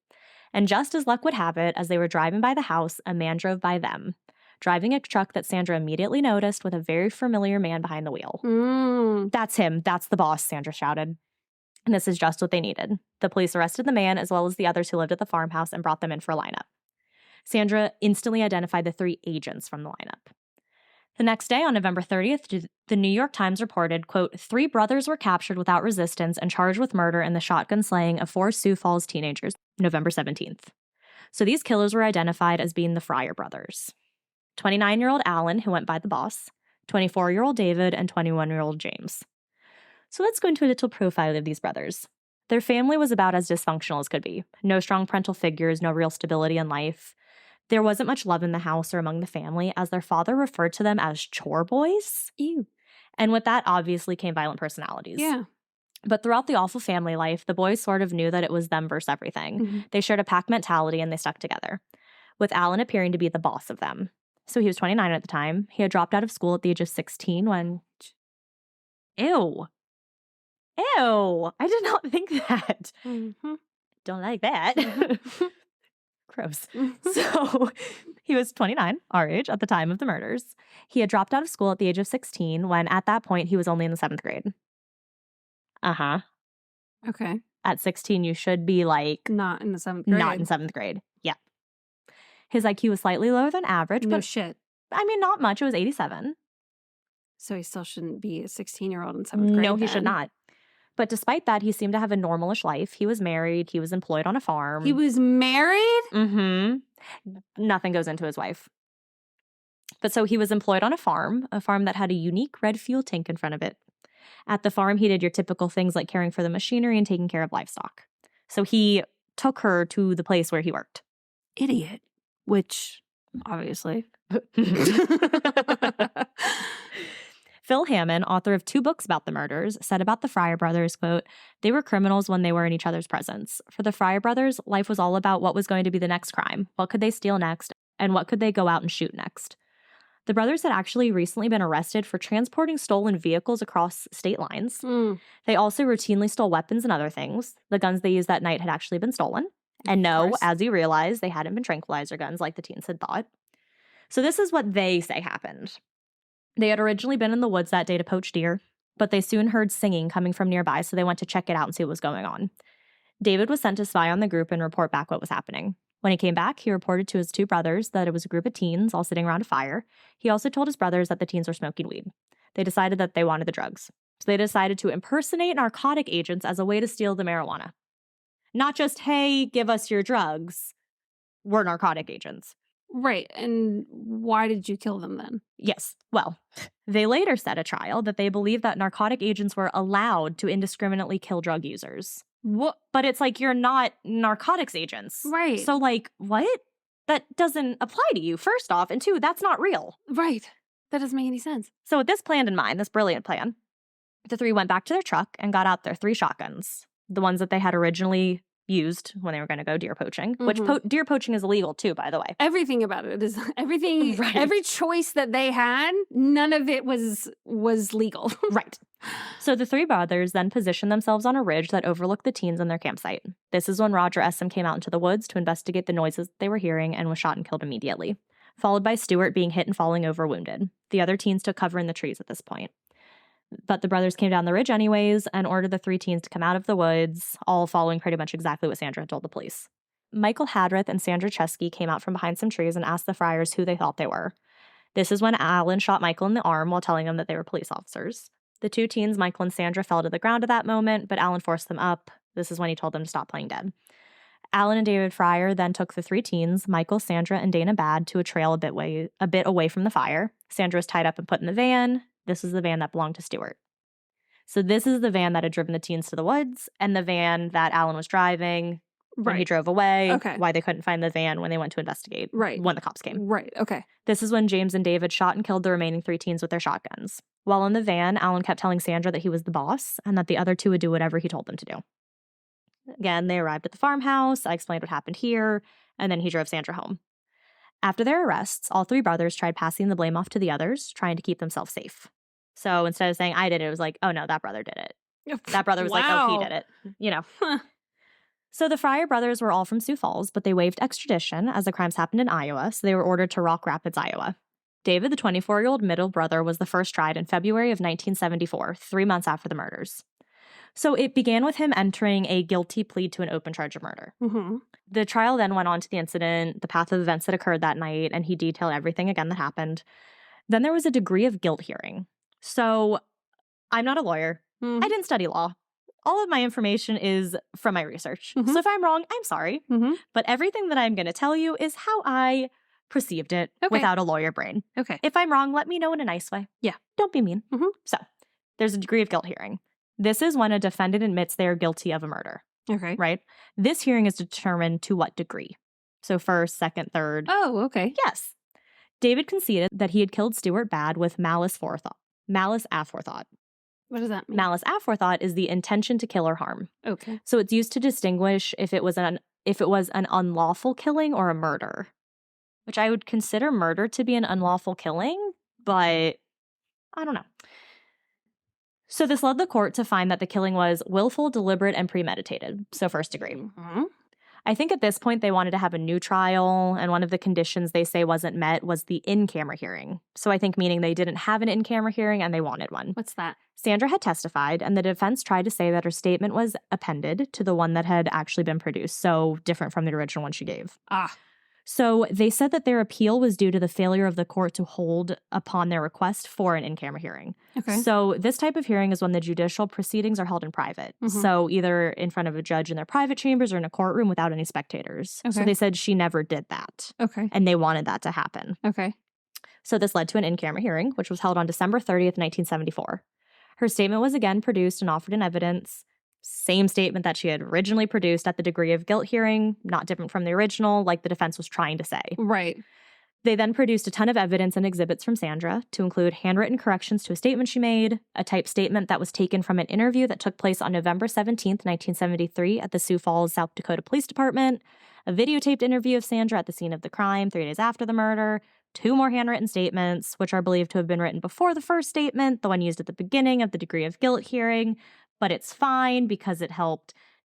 And just as luck would have it, as they were driving by the house, a man drove by them, driving a truck that Sandra immediately noticed with a very familiar man behind the wheel. That's him. That's the boss, Sandra shouted. And this is just what they needed. The police arrested the man as well as the others who lived at the farmhouse and brought them in for a lineup. Sandra instantly identified the 3 agents from the lineup. The next day, on November 30th, the New York Times reported, quote, 3 brothers were captured without resistance and charged with murder in the shotgun slaying of 4 Sioux Falls teenagers, November 17th. So these killers were identified as being the Farrar brothers. 29-year-old Alan, who went by the boss, 24-year-old David, and 21-year-old James. So let's go into a little profile of these brothers. Their family was about as dysfunctional as could be. No strong parental figures, no real stability in life. There wasn't much love in the house or among the family, as their father referred to them as chore boys. Ew. And with that, obviously, came violent personalities. Yeah. But throughout the awful family life, the boys sort of knew that it was them versus everything. They shared a pack mentality and they stuck together, with Alan appearing to be the boss of them. So he was 29 at the time. He had dropped out of school at the age of 16 when... Ew. I did not think that. Don't like that. Gross. So he was 29, our age, at the time of the murders. He had dropped out of school at the age of 16 when, at that point, he was only in the 7th grade. Okay. At 16, you should be like... Not in the 7th grade. Not in 7th grade. Yeah. His IQ was slightly lower than average. No but, shit. I mean, not much. It was 87. So he still shouldn't be a 16-year-old in 7th grade. No, he should not. But despite that, he seemed to have a normalish life. He was married. He was employed on a farm. He was married? Nothing goes into his wife. But so he was employed on a farm that had a unique red fuel tank in front of it. At the farm, he did your typical things like caring for the machinery and taking care of livestock. So he took her to the place where he worked. Idiot. Which, obviously. Phil Hammond, author of 2 books about the murders, said about the Farrar brothers, quote, they were criminals when they were in each other's presence. For the Farrar brothers, life was all about what was going to be the next crime, what could they steal next, and what could they go out and shoot next. The brothers had actually recently been arrested for transporting stolen vehicles across state lines. They also routinely stole weapons and other things. The guns they used that night had actually been stolen. And no, as you realize, they hadn't been tranquilizer guns like the teens had thought. So this is what they say happened. They had originally been in the woods that day to poach deer, but they soon heard singing coming from nearby, so they went to check it out and see what was going on. David was sent to spy on the group and report back what was happening. When he came back, he reported to his 2 brothers that it was a group of teens all sitting around a fire. He also told his brothers that the teens were smoking weed. They decided that they wanted the drugs. So they decided to impersonate narcotic agents as a way to steal the marijuana. Not just, hey, give us your drugs. We're narcotic agents. Right. And why did you kill them then? Yes. Well, they later said at trial that they believed that narcotic agents were allowed to indiscriminately kill drug users. What? But it's like, you're not narcotics agents. Right. So like, what? That doesn't apply to you, first off. And 2, that's not real. Right. That doesn't make any sense. So with this plan in mind, this brilliant plan, the 3 went back to their truck and got out their 3 shotguns. The ones that they had originally used when they were going to go deer poaching, which deer poaching is illegal too, by the way. Everything about it is everything. Right. Every choice that they had, none of it was legal. Right. So the three brothers then positioned themselves on a ridge that overlooked the teens and their campsite. This is when Roger Essam came out into the woods to investigate the noises they were hearing and was shot and killed immediately, followed by Stewart being hit and falling over wounded. The other teens took cover in the trees at this point. But the brothers came down the ridge anyways and ordered the three teens to come out of the woods, all following pretty much exactly what Sandra had told the police. Michael Hadrith and Sandra Chesky came out from behind some trees and asked the friars who they thought they were. This is when Alan shot Michael in the arm while telling him that they were police officers. The two teens, Michael and Sandra, fell to the ground at that moment, but Alan forced them up. This is when he told them to stop playing dead. Alan and David Fryer then took the three teens, Michael, Sandra, and Dana Bad, to a trail a bit away from the fire. Sandra was tied up and put in the van. This is the van that belonged to Stewart. So this is the van that had driven the teens to the woods, and the van that Alan was driving when he drove away. Okay. Why they couldn't find the van when they went to investigate. Right. When the cops came. Right. Okay. This is when James and David shot and killed the remaining three teens with their shotguns. While in the van, Alan kept telling Sandra that he was the boss and that the other two would do whatever he told them to do. Again, they arrived at the farmhouse. I explained what happened here, and then he drove Sandra home. After their arrests, all three brothers tried passing the blame off to the others, trying to keep themselves safe. So instead of saying, I did it, it was like, oh no, that brother did it. That brother was like, oh, he did it. You know. So the Fryer brothers were all from Sioux Falls, but they waived extradition as the crimes happened in Iowa, so they were ordered to Rock Rapids, Iowa. David, the 24-year-old middle brother, was the first tried in February of 1974, 3 months after the murders. So it began with him entering a guilty plea to an open charge of murder. Mm-hmm. The trial then went on to the incident, the path of events that occurred that night, and he detailed everything again that happened. Then there was a degree of guilt hearing. So I'm not a lawyer. Mm-hmm. I didn't study law. All of my information is from my research. Mm-hmm. So if I'm wrong, I'm sorry. Mm-hmm. But everything that I'm going to tell you is how I perceived it without a lawyer brain. Okay. If I'm wrong, let me know in a nice way. Yeah. Don't be mean. Mm-hmm. So there's a degree of guilt hearing. This is when a defendant admits they are guilty of a murder. Okay. Right? This hearing is determined to what degree. So first, second, third. Oh, okay. Yes. David conceded that he had killed Stewart Bad with malice aforethought. What does that mean? Malice aforethought is the intention to kill or harm. Okay. So it's used to distinguish if it was an unlawful killing or a murder, which I would consider murder to be an unlawful killing, but I don't know. So this led the court to find that the killing was willful, deliberate, and premeditated. So first degree. Mm-hmm. I think at this point they wanted to have a new trial, and one of the conditions they say wasn't met was the in-camera hearing. So I think meaning they didn't have an in-camera hearing and they wanted one. What's that? Sandra had testified, and the defense tried to say that her statement was appended to the one that had actually been produced, so different from the original one she gave. So they said that their appeal was due to the failure of the court to hold upon their request for an in-camera hearing. Okay. So this type of hearing is when the judicial proceedings are held in private. Mm-hmm. So either in front of a judge in their private chambers or in a courtroom without any spectators. Okay. So they said she never did that. Okay. And they wanted that to happen. Okay. So this led to an in-camera hearing, which was held on December 30th, 1974. Her statement was again produced and offered in evidence. Same statement that she had originally produced at the degree of guilt hearing, not different from the original, like the defense was trying to say. Right. They then produced a ton of evidence and exhibits from Sandra to include handwritten corrections to a statement she made, a typed statement that was taken from an interview that took place on November 17th, 1973 at the Sioux Falls, South Dakota Police Department, a videotaped interview of Sandra at the scene of the crime 3 days after the murder, 2 more handwritten statements, which are believed to have been written before the first statement, the one used at the beginning of the degree of guilt hearing, but it's fine because it helped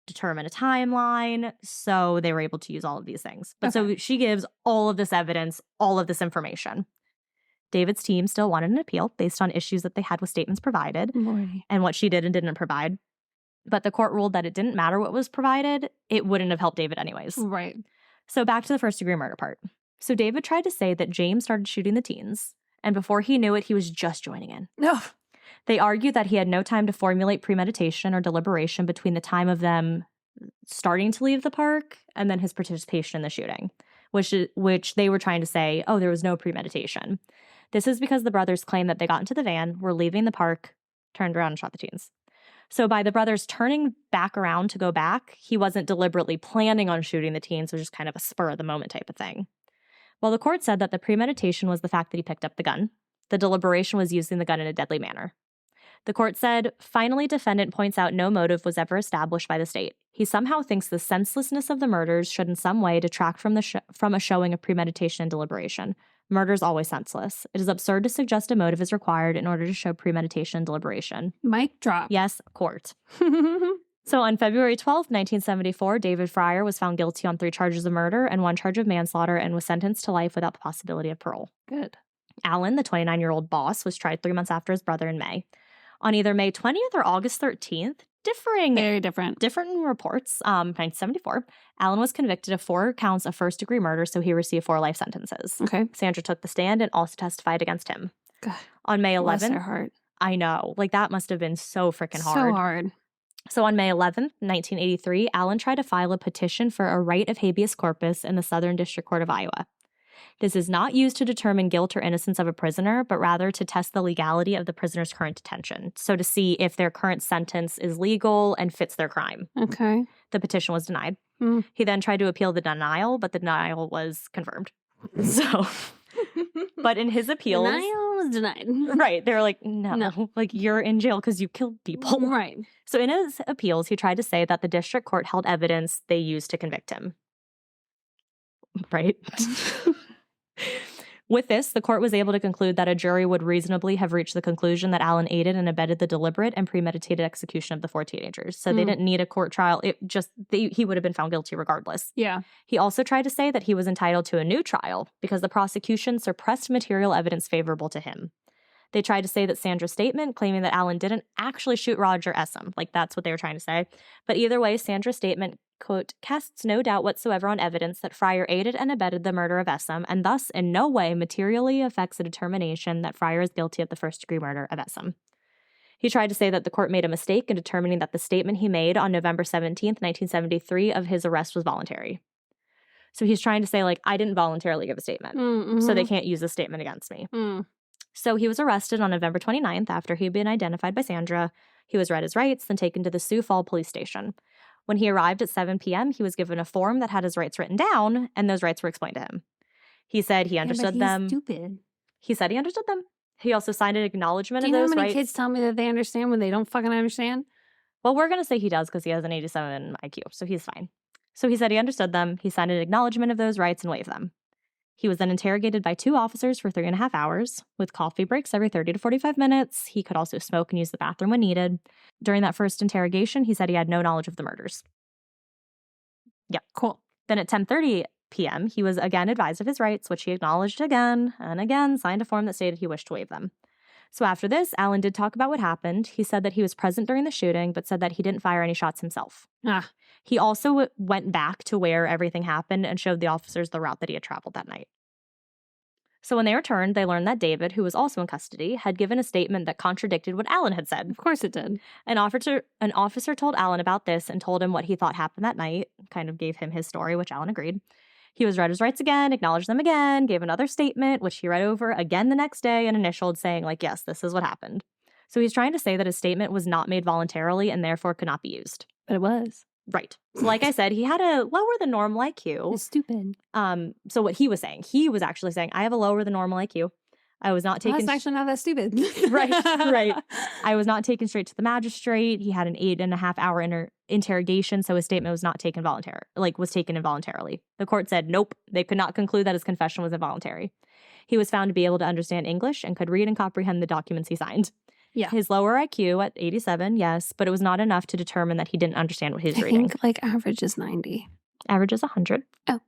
determine a timeline, so they were able to use all of these things. But so she gives all of this evidence, all of this information. David's team still wanted an appeal based on issues that they had with statements provided and what she did and didn't provide. But the court ruled that it didn't matter what was provided, it wouldn't have helped David anyways. Right. So back to the first degree murder part. So David tried to say that James started shooting the teens, and before he knew it, he was just joining in. No. They argued that he had no time to formulate premeditation or deliberation between the time of them starting to leave the park and then his participation in the shooting, which they were trying to say, oh, there was no premeditation. This is because the brothers claimed that they got into the van, were leaving the park, turned around and shot the teens. So by the brothers turning back around to go back, he wasn't deliberately planning on shooting the teens, it was just kind of a spur of the moment type of thing. Well, the court said that the premeditation was the fact that he picked up the gun. The deliberation was using the gun in a deadly manner. The court said, finally, defendant points out no motive was ever established by the state. He somehow thinks the senselessness of the murders should in some way detract from from a showing of premeditation and deliberation. Murder is always senseless. It is absurd to suggest a motive is required in order to show premeditation and deliberation. Mic drop. Yes, court. So on February 12, 1974, David Farrar was found guilty on 3 charges of murder and 1 charge of manslaughter and was sentenced to life without the possibility of parole. Good. Alan, the 29-year-old boss, was tried 3 months after his brother in May. On either May 20th or August 13th, Very different. different reports, 1974, Alan was convicted of 4 counts of first-degree murder, so he received 4 life sentences. Okay. Sandra took the stand and also testified against him. God, on May 11th, bless their heart. I know, like that must have been so freaking hard. So hard. So on May 11th, 1983, Alan tried to file a petition for a writ of habeas corpus in the Southern District Court of Iowa. This is not used to determine guilt or innocence of a prisoner, but rather to test the legality of the prisoner's current detention. So to see if their current sentence is legal and fits their crime. Okay. The petition was denied. He then tried to appeal the denial, but the denial was confirmed. So, but in his appeals... Denial was denied. Right. They were like, no, like you're in jail because you killed people. Right. So in his appeals, he tried to say that the district court held evidence they used to convict him. Right? With this, the court was able to conclude that a jury would reasonably have reached the conclusion that Alan aided and abetted the deliberate and premeditated execution of the 4 teenagers. So they didn't need a court trial. He would have been found guilty regardless. Yeah. He also tried to say that he was entitled to a new trial because the prosecution suppressed material evidence favorable to him. They tried to say that Sandra's statement claiming that Alan didn't actually shoot Roger Essam, like that's what they were trying to say. But either way, Sandra's statement, quote, casts no doubt whatsoever on evidence that Farrar aided and abetted the murder of Essam and thus in no way materially affects the determination that Farrar is guilty of the first-degree murder of Essam. He tried to say that the court made a mistake in determining that the statement he made on November 17th, 1973 of his arrest was voluntary. So he's trying to say, like, I didn't voluntarily give a statement, so they can't use this statement against me. So he was arrested on November 29th after he had been identified by Sandra. He was read his rights, then taken to the Sioux Falls police station. When he arrived at 7 p.m., he was given a form that had his rights written down, and those rights were explained to him. He said he understood them. Stupid. He said he understood them. He also signed an acknowledgement Do of you know those how many rights. kids tell me that they understand when they don't fucking understand? Well, we're going to say he does because he has an 87 IQ, so he's fine. So he said he understood them. He signed an acknowledgement of those rights and waived them. He was then interrogated by 2 officers for 3.5 hours, with coffee breaks every 30 to 45 minutes. He could also smoke and use the bathroom when needed. During that first interrogation, he said he had no knowledge of the murders. Yep. Cool. Then at 10:30 p.m., he was again advised of his rights, which he acknowledged again and again, signed a form that stated he wished to waive them. So after this, Alan did talk about what happened. He said that he was present during the shooting, but said that he didn't fire any shots himself. He also went back to where everything happened and showed the officers the route that he had traveled that night. So when they returned, they learned that David, who was also in custody, had given a statement that contradicted what Alan had said. Of course it did. An officer told Alan about this and told him what he thought happened that night, kind of gave him his story, which Alan agreed. He was read his rights again, acknowledged them again, gave another statement, which he read over again the next day and initialed, saying, like, yes, this is what happened. So he's trying to say that his statement was not made voluntarily and therefore could not be used. But it was. Right. So like I said, he had a lower than normal IQ. It's stupid. So what he was saying, he was actually saying, I have a lower than normal IQ. I was not taken... That's actually not that stupid. Right. I was not taken straight to the magistrate. He had an 8.5 hour interrogation, so his statement was not taken was taken involuntarily. The court said, nope, they could not conclude that his confession was involuntary. He was found to be able to understand English and could read and comprehend the documents he signed. Yeah. His lower IQ at 87, yes, but it was not enough to determine that he didn't understand what he was reading. I think like average is 90. Average is 100. Oh.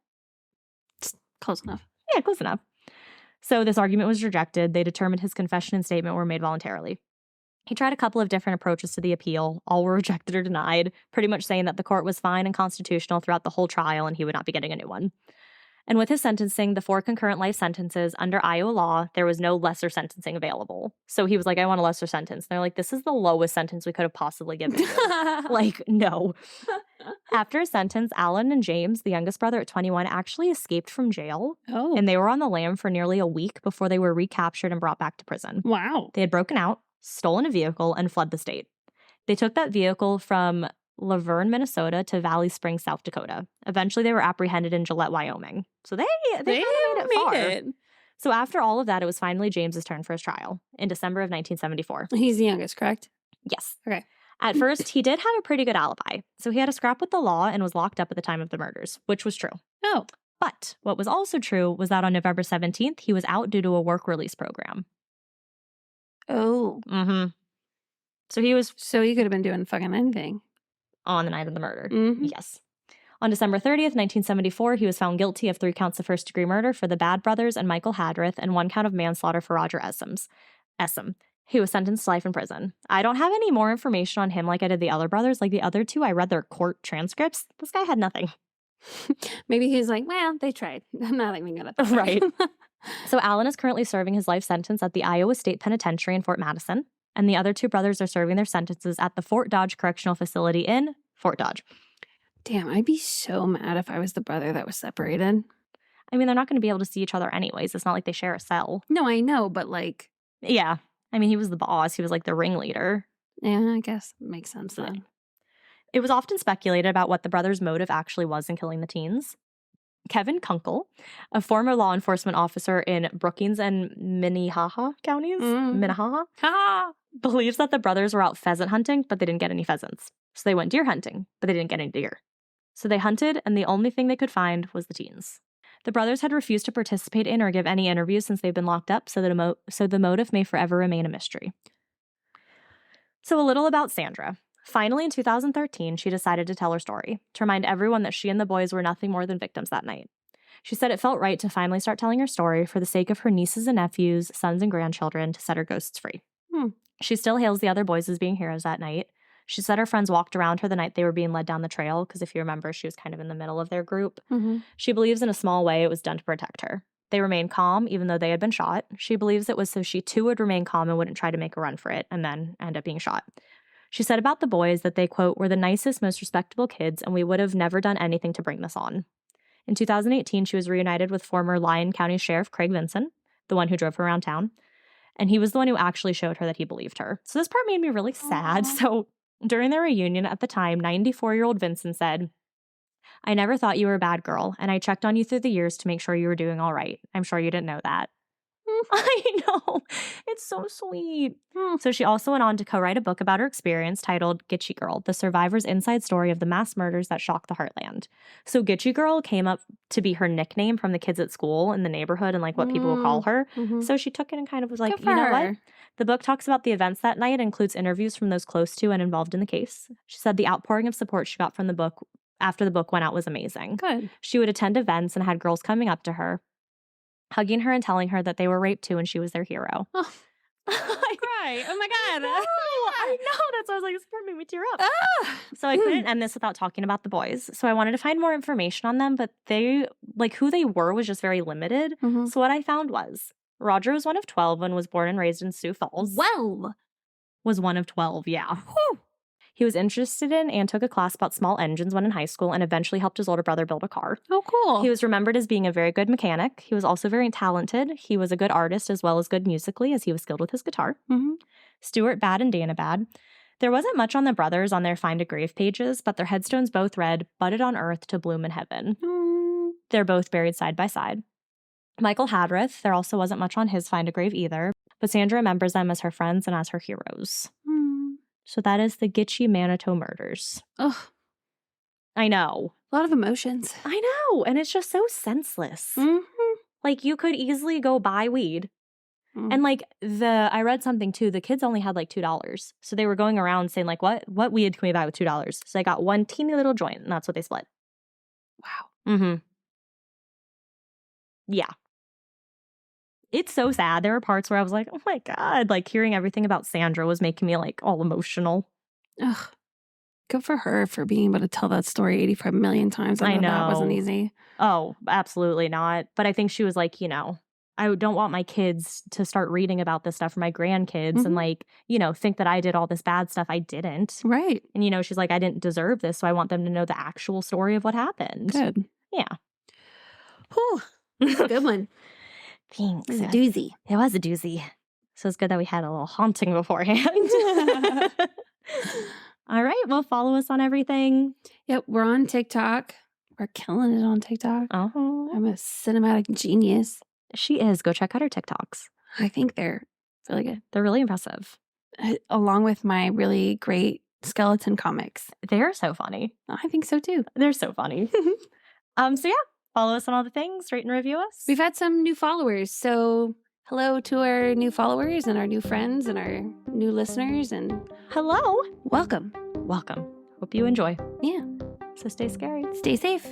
It's close enough. Yeah, close enough. So this argument was rejected. They determined his confession and statement were made voluntarily. He tried a couple of different approaches to the appeal. All were rejected or denied, pretty much saying that the court was fine and constitutional throughout the whole trial and he would not be getting a new one. And with his sentencing, the 4 concurrent life sentences under Iowa law, there was no lesser sentencing available. So he was like, I want a lesser sentence. And they're like, this is the lowest sentence we could have possibly given you. Like, no. After his sentence, Alan and James, the youngest brother at 21, actually escaped from jail. Oh. And they were on the lam for nearly a week before they were recaptured and brought back to prison. Wow. They had broken out, stolen a vehicle, and fled the state. They took that vehicle from Laverne, Minnesota to Valley Springs, South Dakota. Eventually, they were apprehended in Gillette, Wyoming. So they made it far. So after all of that, it was finally James's turn for his trial in December of 1974. He's the youngest, correct? Yes. Okay. At first, he did have a pretty good alibi. So he had a scrap with the law and was locked up at the time of the murders, which was true. Oh. But what was also true was that on November 17th, he was out due to a work release program. Oh. Mm-hmm. So he was... So he could have been doing fucking anything. On the night of the murder. Mm-hmm. Yes. On December 30th, 1974, he was found guilty of 3 counts of first-degree murder for the Bad brothers and Michael Hadrith and 1 count of manslaughter for Roger Essam. He was sentenced to life in prison. I don't have any more information on him like I did the other brothers. Like the other 2, I read their court transcripts. This guy had nothing. Maybe he's like, well, they tried. I'm not even going to. Right. So Alan is currently serving his life sentence at the Iowa State Penitentiary in Fort Madison. And the other 2 brothers are serving their sentences at the Fort Dodge Correctional Facility in Fort Dodge. Damn, I'd be so mad if I was the brother that was separated. I mean, they're not going to be able to see each other anyways. It's not like they share a cell. No, I know, but like... Yeah. I mean, he was the boss. He was like the ringleader. Yeah, I guess it makes sense then. It was often speculated about what the brothers' motive actually was in killing the teens. Kevin Kunkel, a former law enforcement officer in Brookings and Minnehaha counties, Minnehaha, believes that the brothers were out pheasant hunting, but they didn't get any pheasants. So they went deer hunting, but they didn't get any deer. So they hunted, and the only thing they could find was the teens. The brothers had refused to participate in or give any interviews since they've been locked up, so the motive may forever remain a mystery. So a little about Sandra. Finally, in 2013, she decided to tell her story, to remind everyone that she and the boys were nothing more than victims that night. She said it felt right to finally start telling her story for the sake of her nieces and nephews, sons and grandchildren, to set her ghosts free. She still hails the other boys as being heroes that night. She said her friends walked around her the night they were being led down the trail, because if you remember, she was kind of in the middle of their group. She believes in a small way it was done to protect her. They remained calm, even though they had been shot. She believes it was so she too would remain calm and wouldn't try to make a run for it, and then end up being shot. She said about the boys that they, quote, were the nicest, most respectable kids, and we would have never done anything to bring this on. In 2018, she was reunited with former Lyon County Sheriff Craig Vinson, the one who drove her around town, and he was the one who actually showed her that he believed her. So this part made me really sad. So during their reunion at the time, 94-year-old Vinson said, "I never thought you were a bad girl, and I checked on you through the years to make sure you were doing all right. I'm sure you didn't know that." I know. It's so sweet. So she also went on to co-write a book about her experience titled Gitchie Girl, The Survivor's Inside Story of the Mass Murders That Shocked the Heartland. So Gitchie Girl came up to be her nickname from the kids at school in the neighborhood and like what people would call her. So she took it and kind of was like, you know what? The book talks about the events that night, includes interviews from those close to and involved in the case. She said the outpouring of support she got from the book after the book went out was amazing. Good. She would attend events and had girls coming up to her, hugging her and telling her that they were raped too and she was their hero. Oh. I cry. Oh my God. I know. That's why I was like, this part made me tear up. So I couldn't end this without talking about the boys. So I wanted to find more information on them, but they, like, who they were was just very limited. So what I found was Roger was one of 12 and was born and raised in Sioux Falls. 12? Was one of 12, yeah. Whew. He was interested in and took a class about small engines when in high school and eventually helped his older brother build a car. Oh, cool. He was remembered as being a very good mechanic. He was also very talented. He was a good artist as well as good musically, as he was skilled with his guitar. Stuart Bad and Dana Bad. There wasn't much on the brothers on their Find a Grave pages, but their headstones both read, "Budded on earth to bloom in heaven." They're both buried side by side. Michael Hadrith, there also wasn't much on his Find a Grave either, but Sandra remembers them as her friends and as her heroes. So that is the Gitchie Manitou murders. Ugh. I know. A lot of emotions. I know. And it's just so senseless. Like, you could easily go buy weed. And, like, I read something, too. The kids only had, like, $2. So they were going around saying, like, what weed can we buy with $2? So they got one teeny little joint, and that's what they split. Wow. Yeah. It's so sad. There were parts where I was like, oh my God, like hearing everything about Sandra was making me like all emotional. Ugh. Good for her for being able to tell that story 85 million times. I know. That wasn't easy. Oh, absolutely not. But I think she was like, you know, I don't want my kids to start reading about this stuff for my grandkids and like, you know, think that I did all this bad stuff. I didn't. Right. And, you know, she's like, I didn't deserve this. So I want them to know the actual story of what happened. Good. Yeah. Whew. That's a good one. Thanks. It was a doozy. It was a doozy. So it's good that we had a little haunting beforehand. All right. Well, follow us on everything. Yep. We're on TikTok. We're killing it on TikTok. Oh. I'm a cinematic genius. She is. Go check out her TikToks. I think they're really good. They're really impressive. Along with my really great skeleton comics. They're so funny. I think so too. They're so funny. So yeah, follow us on all the things, rate and review us. We've had some new followers, so hello to our new followers and our new friends and our new listeners, and hello. Welcome. Welcome. Hope you enjoy. Yeah. So stay scary. Stay safe.